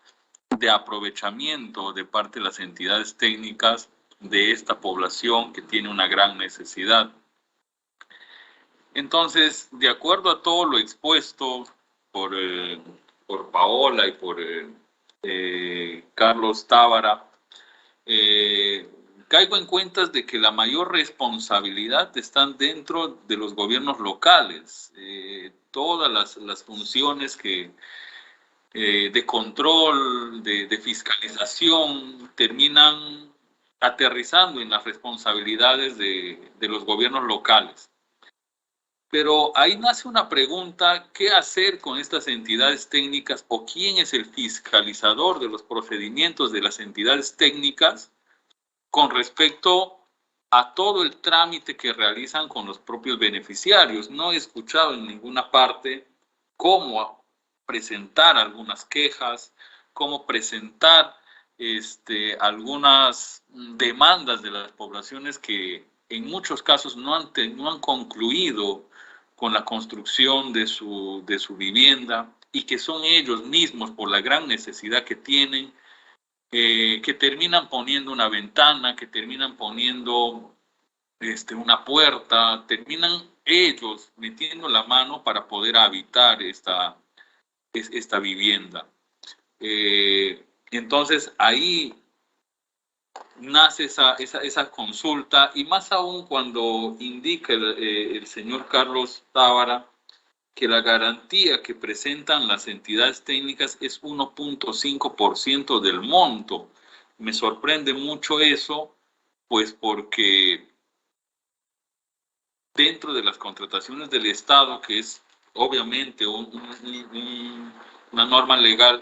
de aprovechamiento de parte de las entidades técnicas de esta población que tiene una gran necesidad. Entonces, de acuerdo a todo lo expuesto por Paola y por Carlos Tábara, caigo en cuentas de que la mayor responsabilidad están dentro de los gobiernos locales. Todas las funciones de control, de fiscalización, terminan aterrizando en las responsabilidades de los gobiernos locales. Pero ahí nace una pregunta: ¿qué hacer con estas entidades técnicas o quién es el fiscalizador de los procedimientos de las entidades técnicas con respecto a todo el trámite que realizan con los propios beneficiarios? No he escuchado en ninguna parte cómo presentar algunas quejas, cómo presentar algunas demandas de las poblaciones que en muchos casos no han concluido con la construcción de su vivienda, y que son ellos mismos, por la gran necesidad que tienen, que terminan poniendo una ventana, que terminan poniendo una puerta, terminan ellos metiendo la mano para poder habitar esta vivienda. Entonces ahí nace esa consulta, y más aún cuando indica el señor Carlos Tábara que la garantía que presentan las entidades técnicas es 1.5% del monto. Me sorprende mucho eso, pues porque dentro de las contrataciones del Estado, que es obviamente una norma legal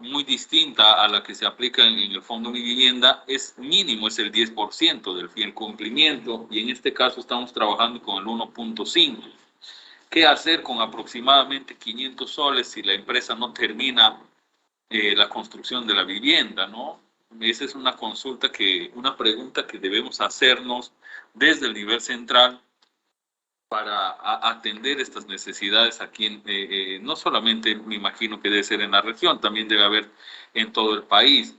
muy distinta a la que se aplica en el Fondo Mi Vivienda, es mínimo, es el 10% del fiel cumplimiento, y en este caso estamos trabajando con el 1.5%. ¿Qué hacer con aproximadamente 500 soles si la empresa no termina la construcción de la vivienda, ¿no? Esa es una pregunta que debemos hacernos desde el nivel central para atender estas necesidades aquí, no solamente me imagino que debe ser en la región, también debe haber en todo el país.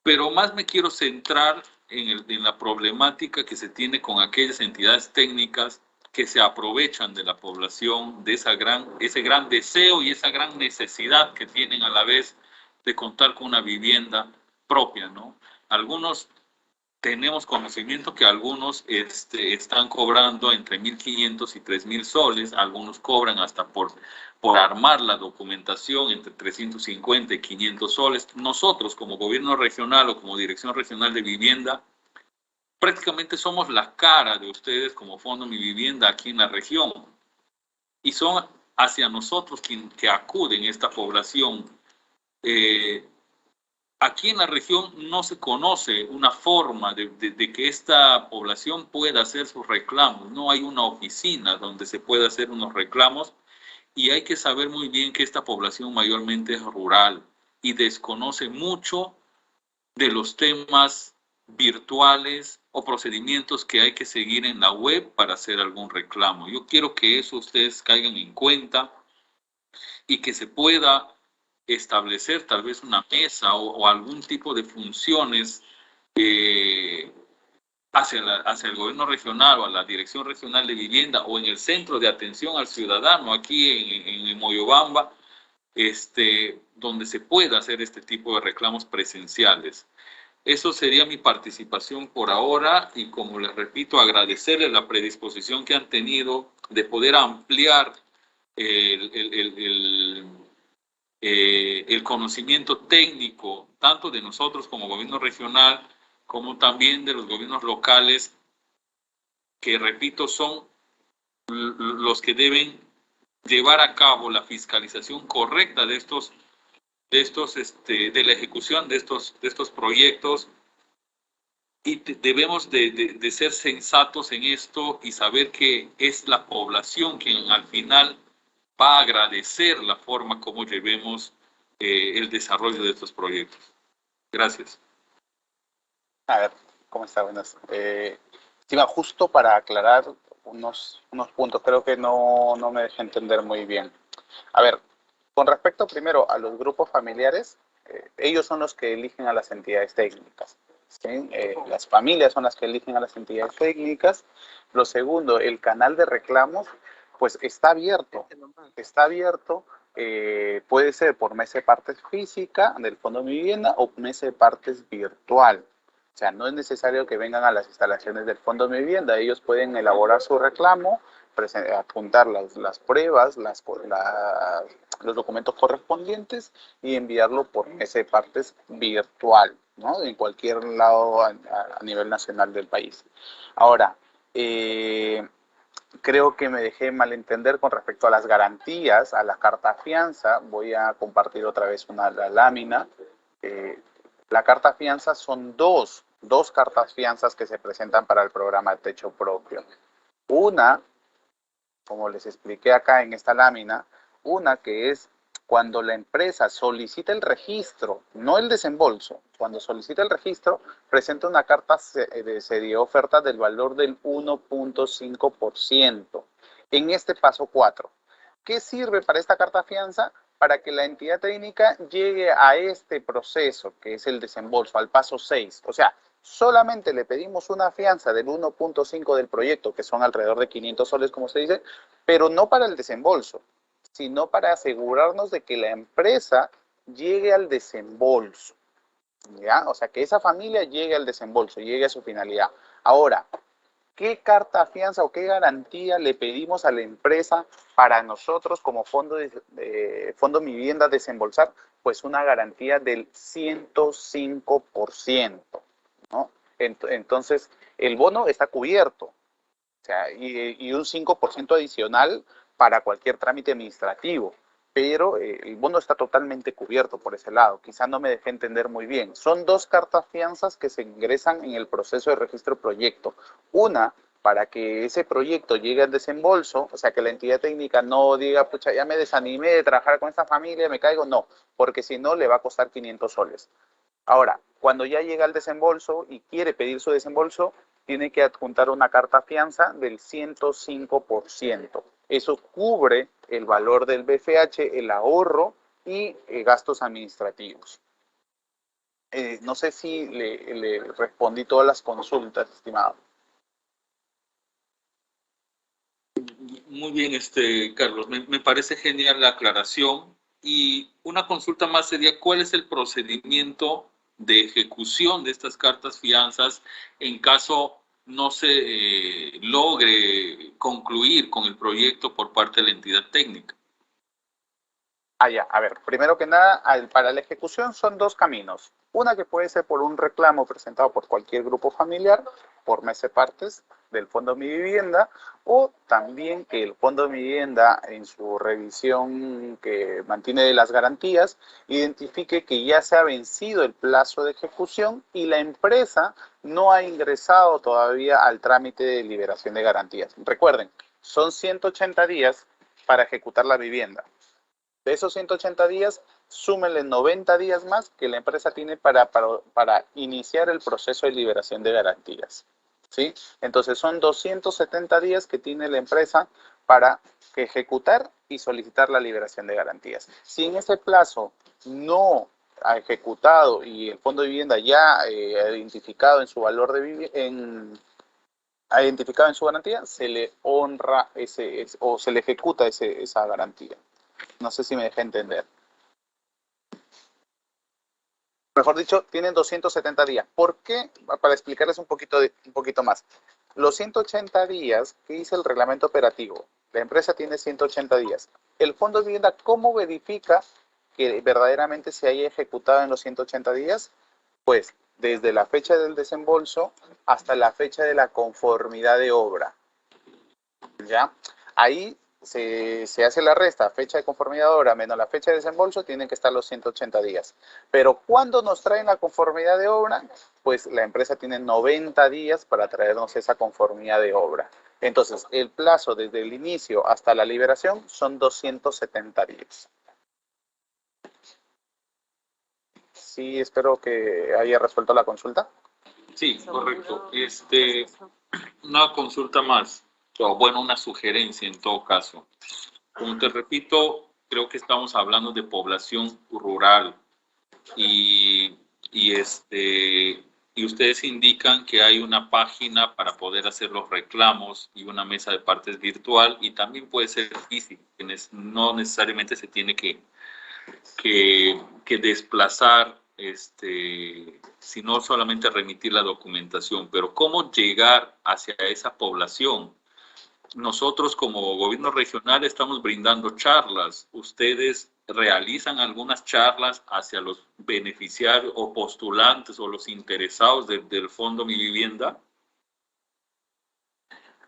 Pero más me quiero centrar en la problemática que se tiene con aquellas entidades técnicas que se aprovechan de la población, de ese gran deseo y esa gran necesidad que tienen a la vez de contar con una vivienda propia, ¿no? Algunos tenemos conocimiento que algunos están cobrando entre 1.500 y 3.000 soles, algunos cobran hasta por armar la documentación entre 350 y 500 soles. Nosotros, como gobierno regional o como Dirección Regional de Vivienda, prácticamente somos la cara de ustedes como Fondo Mi Vivienda aquí en la región, y son hacia nosotros que acuden esta población. Aquí en la región no se conoce una forma de que esta población pueda hacer sus reclamos. No hay una oficina donde se pueda hacer unos reclamos, y hay que saber muy bien que esta población mayormente es rural y desconoce mucho de los temas virtuales o procedimientos que hay que seguir en la web para hacer algún reclamo. Yo quiero que eso ustedes caigan en cuenta y que se pueda establecer tal vez una mesa o algún tipo de funciones hacia el gobierno regional o a la Dirección Regional de Vivienda o en el Centro de Atención al Ciudadano aquí en Moyobamba, donde se pueda hacer este tipo de reclamos presenciales. Eso sería mi participación por ahora y, como les repito, agradecerles la predisposición que han tenido de poder ampliar el conocimiento técnico, tanto de nosotros como gobierno regional, como también de los gobiernos locales, que, repito, son los que deben llevar a cabo la fiscalización correcta de la ejecución de estos proyectos, y debemos de ser sensatos en esto y saber que es la población quien al final va a agradecer la forma como llevemos el desarrollo de estos proyectos. Gracias. A ver, ¿cómo está? Buenas. Estima, justo para aclarar unos puntos, creo que no me dejé entender muy bien. A ver, con respecto primero a los grupos familiares, ellos son los que eligen a las entidades técnicas, ¿sí? Las familias son las que eligen a las entidades técnicas. Lo segundo, el canal de reclamos, pues está abierto, puede ser por mesa de partes física del Fondo de Vivienda o mesa de partes virtual. O sea, no es necesario que vengan a las instalaciones del Fondo de Vivienda, ellos pueden elaborar su reclamo, apuntar las pruebas, los documentos correspondientes y enviarlo por mesa de partes virtual, ¿no? En cualquier lado a nivel nacional del país. Ahora, creo que me dejé malentender con respecto a las garantías, a la carta fianza. Voy a compartir otra vez la lámina. La carta fianza son dos cartas fianzas que se presentan para el programa Techo Propio. Una, como les expliqué acá en esta lámina, una que es cuando la empresa solicita el registro, no el desembolso. Cuando solicita el registro, presenta una carta de oferta del valor del 1.5%. En este paso 4. ¿Qué sirve para esta carta fianza? Para que la entidad técnica llegue a este proceso, que es el desembolso, al paso 6. O sea, solamente le pedimos una fianza del 1.5 del proyecto, que son alrededor de 500 soles, como se dice, pero no para el desembolso, sino para asegurarnos de que la empresa llegue al desembolso, ¿ya? O sea, que esa familia llegue al desembolso, llegue a su finalidad. Ahora, ¿qué carta fianza o qué garantía le pedimos a la empresa para nosotros como Fondo Mi Vivienda desembolsar? Pues una garantía del 105%, ¿no? Entonces, el bono está cubierto, o sea, y un 5% adicional para cualquier trámite administrativo, pero el bono está totalmente cubierto por ese lado. Quizá no me dejé entender muy bien. Son dos cartas fianzas que se ingresan en el proceso de registro proyecto. Una, para que ese proyecto llegue al desembolso, o sea, que la entidad técnica no diga, pucha, ya me desanimé de trabajar con esta familia, me caigo. No, porque si no le va a costar 500 soles. Ahora, cuando ya llega al desembolso y quiere pedir su desembolso, tiene que adjuntar una carta fianza del 105%. Eso cubre el valor del BFH, el ahorro y gastos administrativos. No sé si le respondí todas las consultas, estimado. Muy bien, Carlos. Me parece genial la aclaración. Y una consulta más sería, ¿cuál es el procedimiento de ejecución de estas cartas fianzas en caso no se logre concluir con el proyecto por parte de la entidad técnica? Ya. A ver, primero que nada, para la ejecución son dos caminos. Una que puede ser por un reclamo presentado por cualquier grupo familiar, por mesa de partes del Fondo Mi Vivienda, o también que el Fondo Mi Vivienda, en su revisión que mantiene de las garantías, identifique que ya se ha vencido el plazo de ejecución y la empresa no ha ingresado todavía al trámite de liberación de garantías. Recuerden, son 180 días para ejecutar la vivienda. De esos 180 días, súmenle 90 días más que la empresa tiene para iniciar el proceso de liberación de garantías. ¿sí? Entonces son 270 días que tiene la empresa para ejecutar y solicitar la liberación de garantías. Si en ese plazo no ha ejecutado y el Fondo de Vivienda ya ha identificado en su valor de ha identificado en su garantía, se le honra o se le ejecuta esa garantía. No sé si me dejé entender. Mejor dicho, tienen 270 días. ¿Por qué? Para explicarles un poquito más. Los 180 días que dice el reglamento operativo, la empresa tiene 180 días. El Fondo de Vivienda, ¿cómo verifica que verdaderamente se haya ejecutado en los 180 días? Pues desde la fecha del desembolso hasta la fecha de la conformidad de obra. ¿Ya? Ahí se hace la resta, fecha de conformidad de obra menos la fecha de desembolso, tienen que estar los 180 días. Pero ¿cuándo nos traen la conformidad de obra? Pues la empresa tiene 90 días para traernos esa conformidad de obra. Entonces, el plazo desde el inicio hasta la liberación son 270 días. Sí, espero que haya resuelto la consulta. Sí, correcto. Una consulta más, o bueno, una sugerencia en todo caso. Como te repito, creo que estamos hablando de población rural y ustedes indican que hay una página para poder hacer los reclamos y una mesa de partes virtual y también puede ser física, no necesariamente se tiene que desplazar, sino solamente remitir la documentación. Pero ¿cómo llegar hacia esa población? Nosotros como gobierno regional estamos brindando charlas. ¿Ustedes realizan algunas charlas hacia los beneficiarios o postulantes o los interesados del Fondo Mi Vivienda?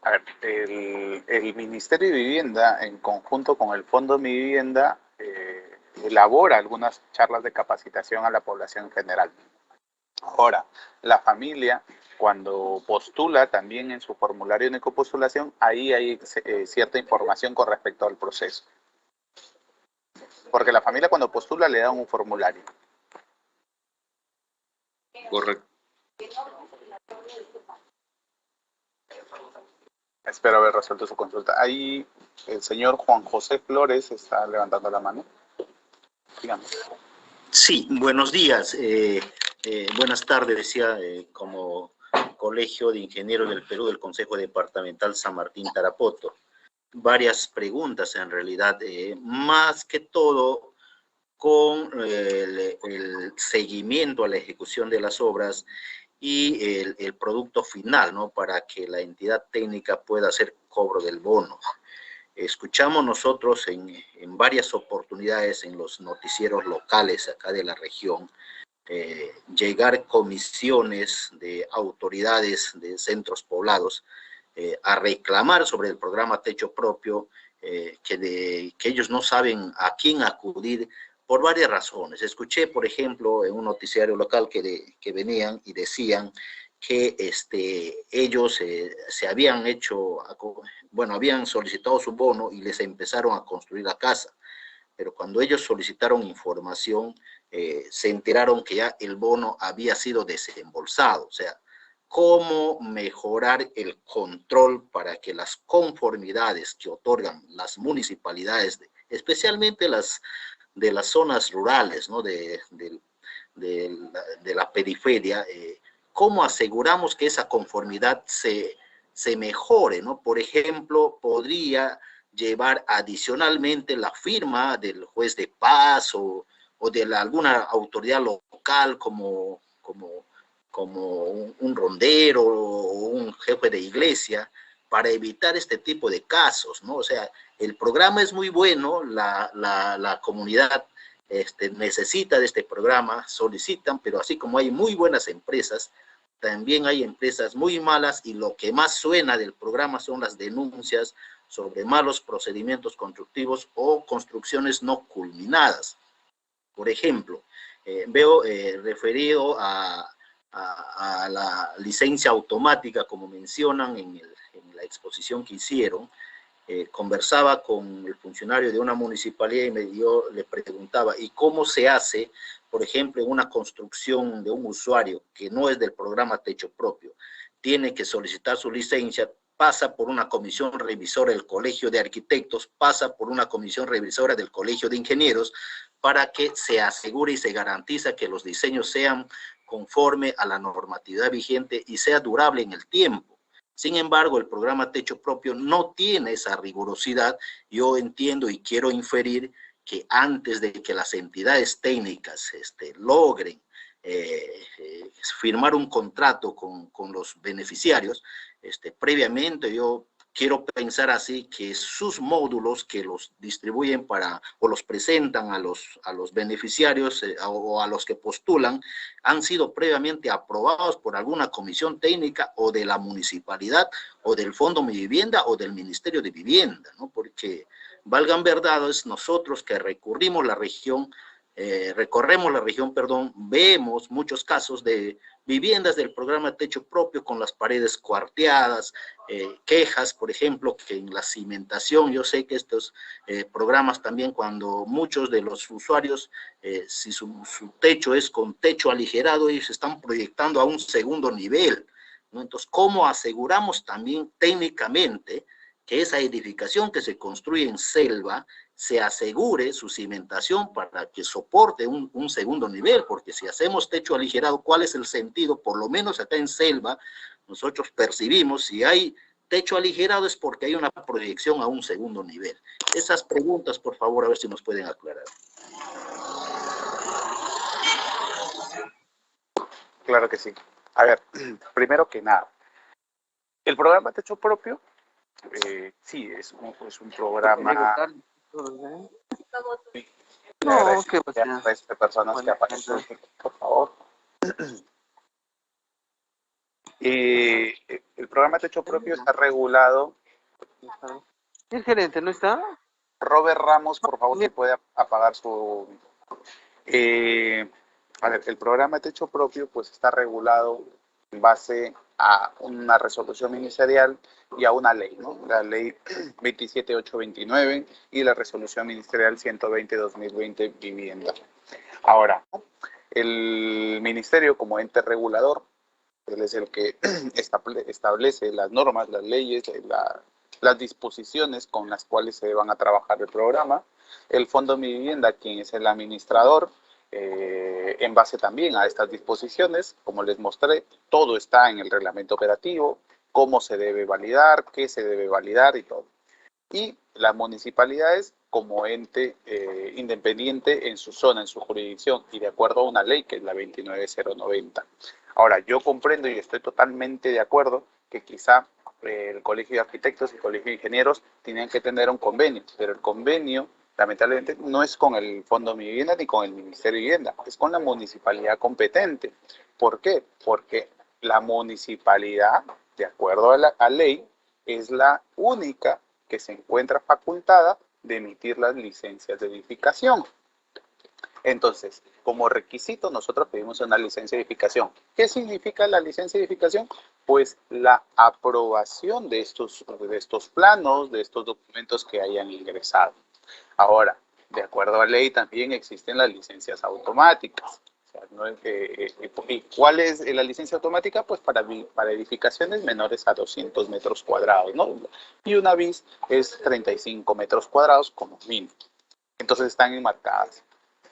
A ver, el Ministerio de Vivienda, en conjunto con el Fondo Mi Vivienda, elabora algunas charlas de capacitación a la población en general. Ahora, la familia, cuando postula también en su formulario de postulación, ahí hay cierta información con respecto al proceso. Porque la familia cuando postula le dan un formulario. Correcto. Espero haber resuelto su consulta. Ahí el señor Juan José Flores está levantando la mano. Dígame. Sí, buenos días. Buenas tardes, decía, como Colegio de Ingenieros del Perú del Consejo Departamental San Martín Tarapoto. Varias preguntas en realidad, más que todo con el seguimiento a la ejecución de las obras y el producto final, ¿no? Para que la entidad técnica pueda hacer cobro del bono. Escuchamos nosotros en varias oportunidades en los noticieros locales acá de la región, llegar comisiones de autoridades de centros poblados a reclamar sobre el programa Techo Propio, que ellos no saben a quién acudir por varias razones. Escuché, por ejemplo, en un noticiario local que venían y decían que ellos se habían habían solicitado su bono y les empezaron a construir la casa, pero cuando ellos solicitaron información, se enteraron que ya el bono había sido desembolsado. O sea, cómo mejorar el control para que las conformidades que otorgan las municipalidades, especialmente las de las zonas rurales, ¿no? de la periferia, cómo aseguramos que esa conformidad se mejore, ¿no? Por ejemplo, podría llevar adicionalmente la firma del juez de paz o de alguna autoridad local como un rondero o un jefe de iglesia, para evitar este tipo de casos, ¿no? O sea, el programa es muy bueno, la comunidad necesita de este programa, solicitan, pero así como hay muy buenas empresas, también hay empresas muy malas y lo que más suena del programa son las denuncias sobre malos procedimientos constructivos o construcciones no culminadas. Por ejemplo, veo referido a la licencia automática, como mencionan en la exposición que hicieron. Conversaba con el funcionario de una municipalidad y yo le preguntaba, ¿y cómo se hace, por ejemplo, en una construcción de un usuario que no es del programa Techo Propio? tiene que solicitar su licencia, pasa por una comisión revisora del Colegio de Arquitectos, pasa por una comisión revisora del Colegio de Ingenieros, para que se asegure y se garantiza que los diseños sean conforme a la normatividad vigente y sea durable en el tiempo. Sin embargo, el programa Techo Propio no tiene esa rigurosidad. Yo entiendo y quiero inferir que antes de que las entidades técnicas logren firmar un contrato con los beneficiarios, previamente yo quiero pensar así que sus módulos que los distribuyen o los presentan a los beneficiarios o a los que postulan han sido previamente aprobados por alguna comisión técnica o de la municipalidad o del Fondo Mi Vivienda o del Ministerio de Vivienda, ¿no? Porque valgan verdades, nosotros que recorremos la región, vemos muchos casos de viviendas del programa Techo Propio con las paredes cuarteadas, quejas, por ejemplo, que en la cimentación, yo sé que estos programas también, cuando muchos de los usuarios, si su techo es con techo aligerado, ellos están proyectando a un segundo nivel, ¿no? Entonces, ¿cómo aseguramos también técnicamente que esa edificación que se construye en selva se asegure su cimentación para que soporte un segundo nivel? Porque si hacemos techo aligerado, ¿cuál es el sentido? Por lo menos acá en selva, nosotros percibimos, si hay techo aligerado es porque hay una proyección a un segundo nivel. Esas preguntas, por favor, a ver si nos pueden aclarar. Claro que sí. A ver, primero que nada, el programa Techo Propio, sí, es un programa... No, ¿qué pasa? pasa? Resto de personas que aparecen, por favor. El programa Techo Propio está regulado. ¿El gerente no está? Robert Ramos, por favor, si puede apagar su... a ver, el programa Techo Propio pues está regulado en base a una resolución ministerial y a una ley, ¿no? La ley 27829 y la resolución ministerial 120-2020 vivienda. Ahora, el ministerio como ente regulador, él es el que establece las normas, las leyes, las disposiciones con las cuales se van a trabajar el programa. El Fondo Mi Vivienda, quien es el administrador, en base también a estas disposiciones, como les mostré, todo está en el reglamento operativo, cómo se debe validar, qué se debe validar y todo. Y las municipalidades como ente independiente en su zona, en su jurisdicción, y de acuerdo a una ley que es la 29090. Ahora, yo comprendo y estoy totalmente de acuerdo que quizá el Colegio de Arquitectos y el Colegio de Ingenieros tienen que tener un convenio, pero el convenio lamentablemente no es con el Fondo Mi Vivienda ni con el Ministerio de Vivienda, es con la municipalidad competente. ¿Por qué? Porque la municipalidad, de acuerdo a la ley, es la única que se encuentra facultada de emitir las licencias de edificación. Entonces, como requisito, nosotros pedimos una licencia de edificación. ¿Qué significa la licencia de edificación? Pues la aprobación de estos planos, de estos documentos que hayan ingresado. Ahora, de acuerdo a ley, también existen las licencias automáticas. O sea, ¿no? ¿Y cuál es la licencia automática? Pues para edificaciones menores a 200 metros cuadrados, ¿no? Y una BIS es 35 metros cuadrados como mínimo. Entonces están enmarcadas.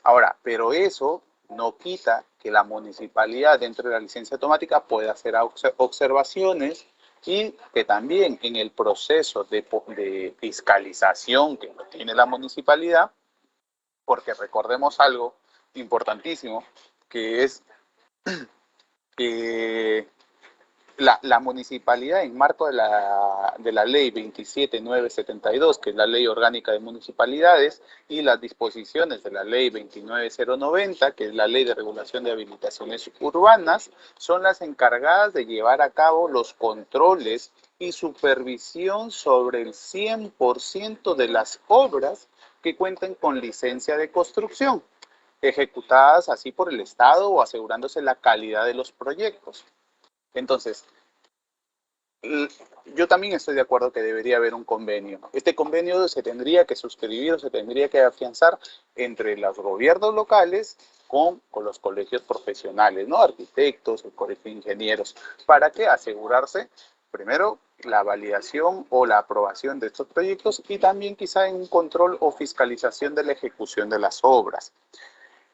Ahora, pero eso no quita que la municipalidad dentro de la licencia automática pueda hacer observaciones y que también en el proceso de fiscalización que tiene la municipalidad, porque recordemos algo importantísimo, que es que la municipalidad, en marco de la ley 27972, que es la ley orgánica de municipalidades, y las disposiciones de la ley 29090, que es la ley de regulación de habilitaciones urbanas, son las encargadas de llevar a cabo los controles y supervisión sobre el 100% de las obras que cuenten con licencia de construcción, ejecutadas así por el Estado o asegurándose la calidad de los proyectos. Entonces, Yo también estoy de acuerdo que debería haber un convenio. Este convenio se tendría que suscribir, se tendría que afianzar entre los gobiernos locales con los colegios profesionales, ¿no? Arquitectos, el colegio de ingenieros, para que asegurarse, primero, la validación o la aprobación de estos proyectos y también quizá en un control o fiscalización de la ejecución de las obras.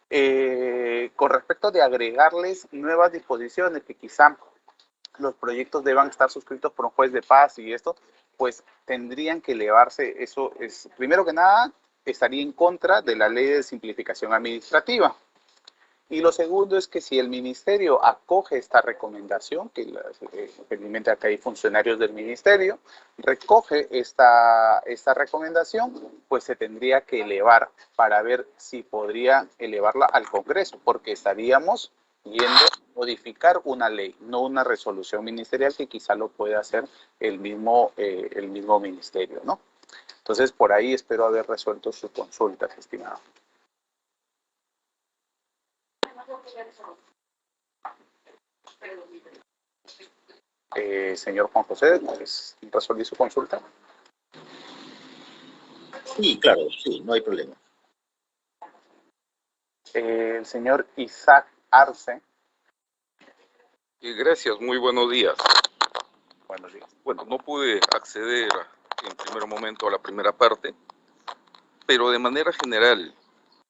Con respecto de agregarles nuevas disposiciones que quizá los proyectos deban estar suscritos por un juez de paz y esto, pues tendrían que elevarse, eso es, primero que nada, estaría en contra de la ley de simplificación administrativa. Y lo segundo es que si el ministerio acoge esta recomendación, que felizmente acá hay funcionarios del ministerio, recoge esta recomendación, pues se tendría que elevar para ver si podría elevarla al Congreso, porque estaríamos yendo a modificar una ley, no una resolución ministerial que quizá lo pueda hacer el mismo ministerio, ¿no? Entonces, por ahí espero haber resuelto sus consultas, estimado. Señor Juan José, pues, ¿resolví su consulta? Sí, claro, sí, no hay problema. El señor Isaac Arce. Gracias, muy buenos días. Buenos días. Bueno, no pude acceder en primer momento a la primera parte, pero de manera general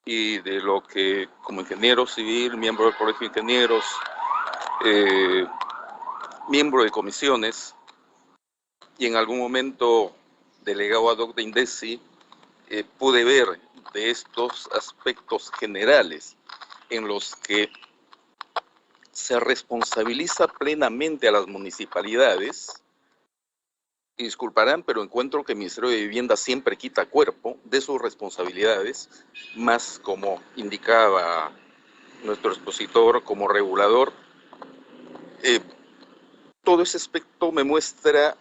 y de lo que como ingeniero civil, miembro del Colegio de Ingenieros, miembro de comisiones y en algún momento delegado ad hoc de INDECI, pude ver de estos aspectos generales en los que se responsabiliza plenamente a las municipalidades. Y disculparán, pero encuentro que el Ministerio de Vivienda siempre quita cuerpo de sus responsabilidades, más como indicaba nuestro expositor como regulador. Todo ese aspecto me muestra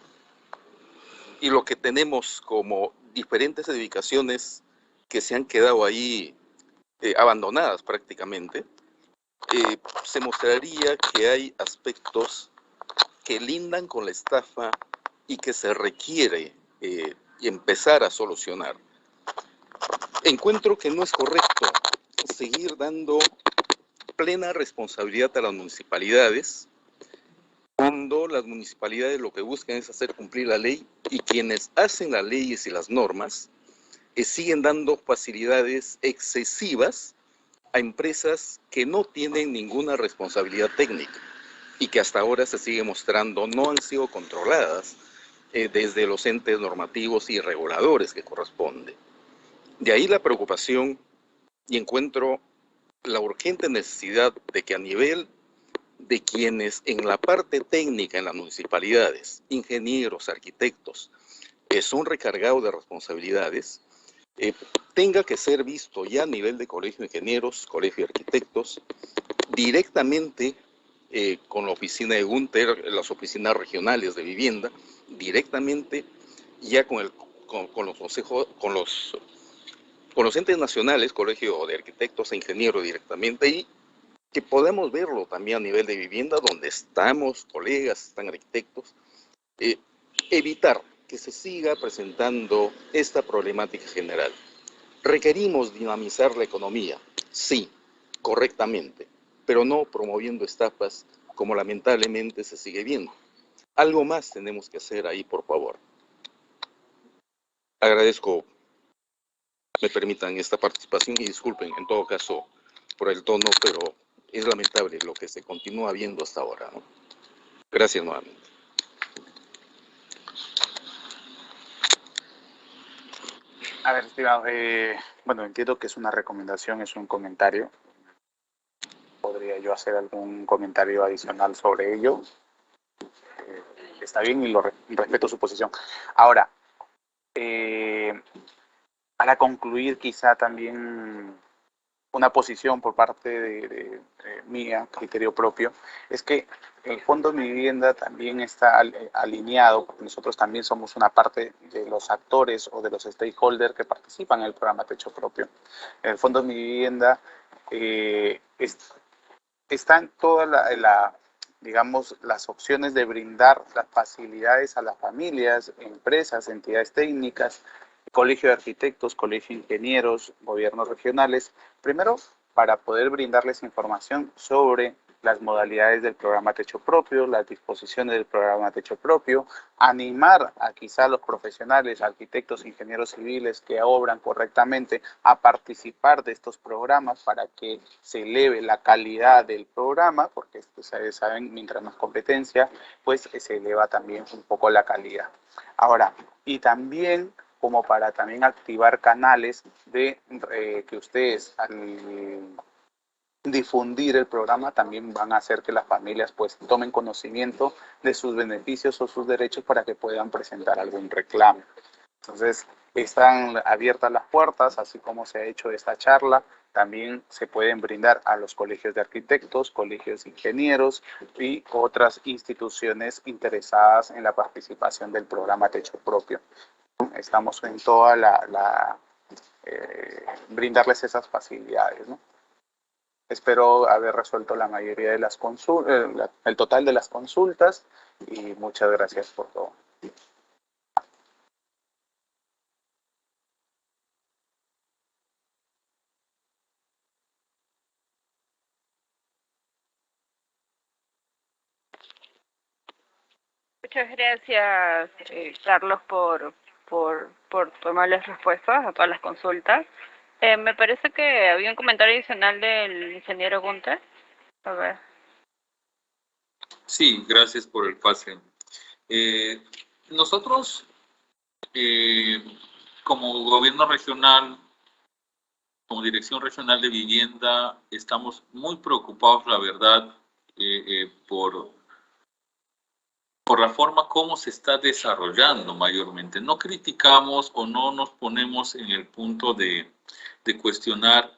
y lo que tenemos como diferentes edificaciones que se han quedado ahí abandonadas prácticamente, se mostraría que hay aspectos que lindan con la estafa y que se requiere empezar a solucionar. Encuentro que no es correcto seguir dando plena responsabilidad a las municipalidades cuando las municipalidades lo que buscan es hacer cumplir la ley y quienes hacen las leyes y las normas siguen dando facilidades excesivas a empresas que no tienen ninguna responsabilidad técnica y que hasta ahora se sigue mostrando no han sido controladas desde los entes normativos y reguladores que corresponde. De ahí la preocupación y encuentro la urgente necesidad de que a nivel de quienes en la parte técnica en las municipalidades, ingenieros, arquitectos, son recargados de responsabilidades, tenga que ser visto ya a nivel de colegio de ingenieros, colegio de arquitectos, directamente con la oficina de Gunter, las oficinas regionales de vivienda, directamente ya con los consejos, con los entes nacionales, colegio de arquitectos e ingenieros directamente, y que podemos verlo también a nivel de vivienda, donde estamos, colegas, están arquitectos, evitar que se siga presentando esta problemática general. Requerimos dinamizar la economía, sí, correctamente, pero no promoviendo estafas como lamentablemente se sigue viendo. Algo más tenemos que hacer ahí, por favor. Agradezco me permitan esta participación y disculpen en todo caso por el tono, pero es lamentable lo que se continúa viendo hasta ahora, ¿no? Gracias nuevamente. A ver, estimado, bueno, entiendo que es una recomendación, es un comentario. ¿Podría yo hacer algún comentario adicional sobre ello? Está bien y respeto su posición. Ahora, para concluir quizá también una posición por parte de mía, criterio propio, es que el Fondo Mi Vivienda también está alineado, porque nosotros también somos una parte de los actores o de los stakeholders que participan en el programa Techo Propio. El Fondo Mi Vivienda está en toda digamos, las opciones de brindar las facilidades a las familias, empresas, entidades técnicas, colegio de arquitectos, colegio de ingenieros, gobiernos regionales, primero para poder brindarles información sobre las modalidades del programa Techo Propio, las disposiciones del programa Techo Propio, animar a quizá los profesionales, arquitectos, ingenieros civiles que obran correctamente a participar de estos programas para que se eleve la calidad del programa, porque ustedes saben, mientras más competencia, pues se eleva también un poco la calidad. Ahora, y también como para también activar canales de que ustedes al difundir el programa también van a hacer que las familias pues tomen conocimiento de sus beneficios o sus derechos para que puedan presentar algún reclamo. Entonces, están abiertas las puertas, así como se ha hecho esta charla, también se pueden brindar a los colegios de arquitectos, colegios de ingenieros y otras instituciones interesadas en la participación del programa Techo Propio. Estamos en toda brindarles esas facilidades, ¿no? Espero haber resuelto la mayoría de las consultas, el total de las consultas, y muchas gracias por todo. Muchas gracias, Carlos, por tomar las respuestas a todas las consultas. Me parece que había un comentario adicional del ingeniero Gunther. A ver. Sí, gracias por el pase. Nosotros, como gobierno regional, como Dirección Regional de Vivienda, estamos muy preocupados, la verdad, por la forma como se está desarrollando mayormente. No criticamos o no nos ponemos en el punto de cuestionar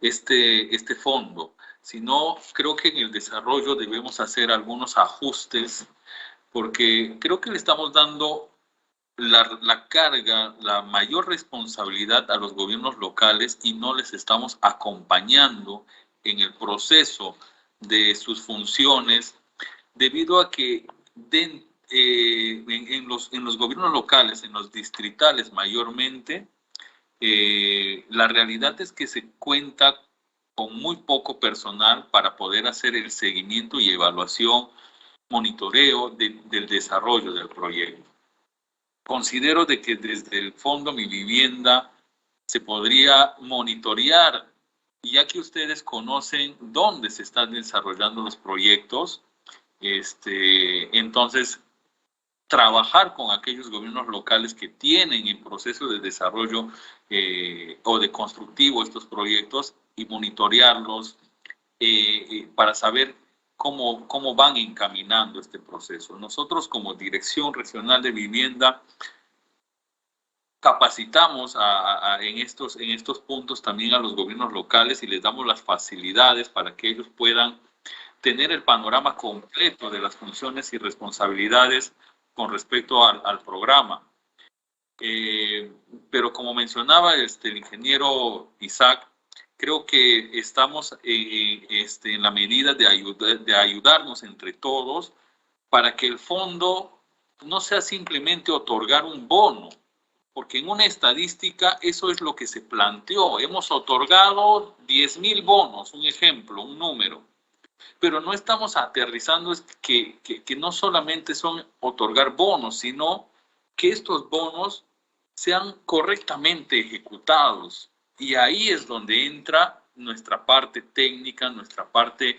este fondo, sino creo que en el desarrollo debemos hacer algunos ajustes, porque creo que le estamos dando la carga, la mayor responsabilidad a los gobiernos locales y no les estamos acompañando en el proceso de sus funciones, debido a que en los gobiernos locales, en los distritales mayormente, la realidad es que se cuenta con muy poco personal para poder hacer el seguimiento y evaluación, monitoreo del desarrollo del proyecto. Considero de que desde el Fondo Mi Vivienda se podría monitorear, ya que ustedes conocen dónde se están desarrollando los proyectos, entonces trabajar con aquellos gobiernos locales que tienen en proceso de desarrollo o de constructivo estos proyectos y monitorearlos para saber cómo van encaminando este proceso. Nosotros como Dirección Regional de Vivienda capacitamos en estos puntos también a los gobiernos locales y les damos las facilidades para que ellos puedan tener el panorama completo de las funciones y responsabilidades con respecto al programa. Pero como mencionaba el ingeniero Isaac, creo que estamos en la medida de ayudarnos entre todos para que el fondo no sea simplemente otorgar un bono, porque en una estadística eso es lo que se planteó. Hemos otorgado 10.000 bonos, un ejemplo, un número, pero no estamos aterrizando que no solamente son otorgar bonos, sino que estos bonos sean correctamente ejecutados. Y ahí es donde entra nuestra parte técnica, nuestra parte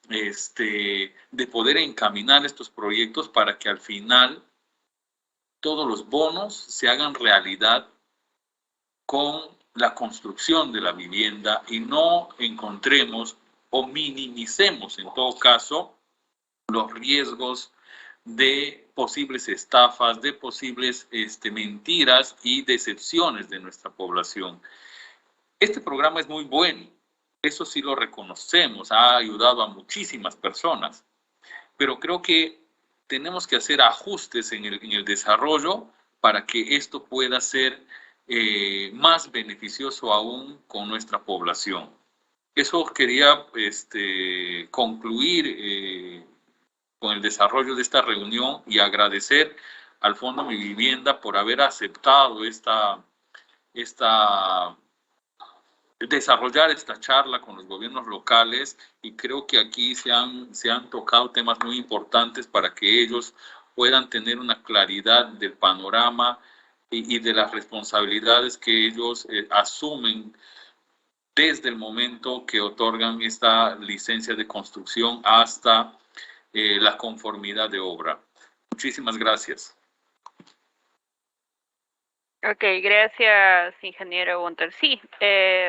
de poder encaminar estos proyectos para que al final todos los bonos se hagan realidad con la construcción de la vivienda y no encontremos o minimicemos en todo caso los riesgos de posibles estafas, de posibles mentiras y decepciones de nuestra población. Este programa es muy bueno, eso sí lo reconocemos, ha ayudado a muchísimas personas, pero creo que tenemos que hacer ajustes en el desarrollo para que esto pueda ser más beneficioso aún con nuestra población. Eso quería concluir con el desarrollo de esta reunión y agradecer al Fondo Mi Vivienda por haber aceptado desarrollar esta charla con los gobiernos locales, y creo que aquí se han tocado temas muy importantes para que ellos puedan tener una claridad del panorama y de las responsabilidades que ellos asumen desde el momento que otorgan esta licencia de construcción hasta la conformidad de obra. Muchísimas gracias. Ok, gracias, ingeniero Gunter. Sí,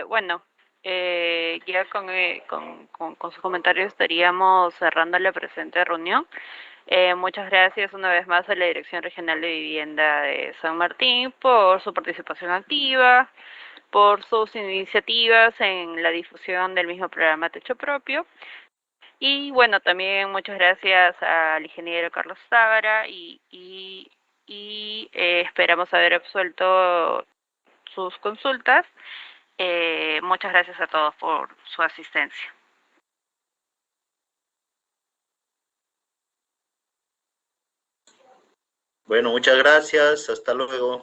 bueno, ya con sus comentarios estaríamos cerrando la presente reunión. Muchas gracias una vez más a la Dirección Regional de Vivienda de San Martín por su participación activa, por sus iniciativas en la difusión del mismo programa Techo Propio. Y bueno, también muchas gracias al ingeniero Carlos Tábara y esperamos haber absuelto sus consultas. Muchas gracias a todos por su asistencia. Bueno, muchas gracias. Hasta luego.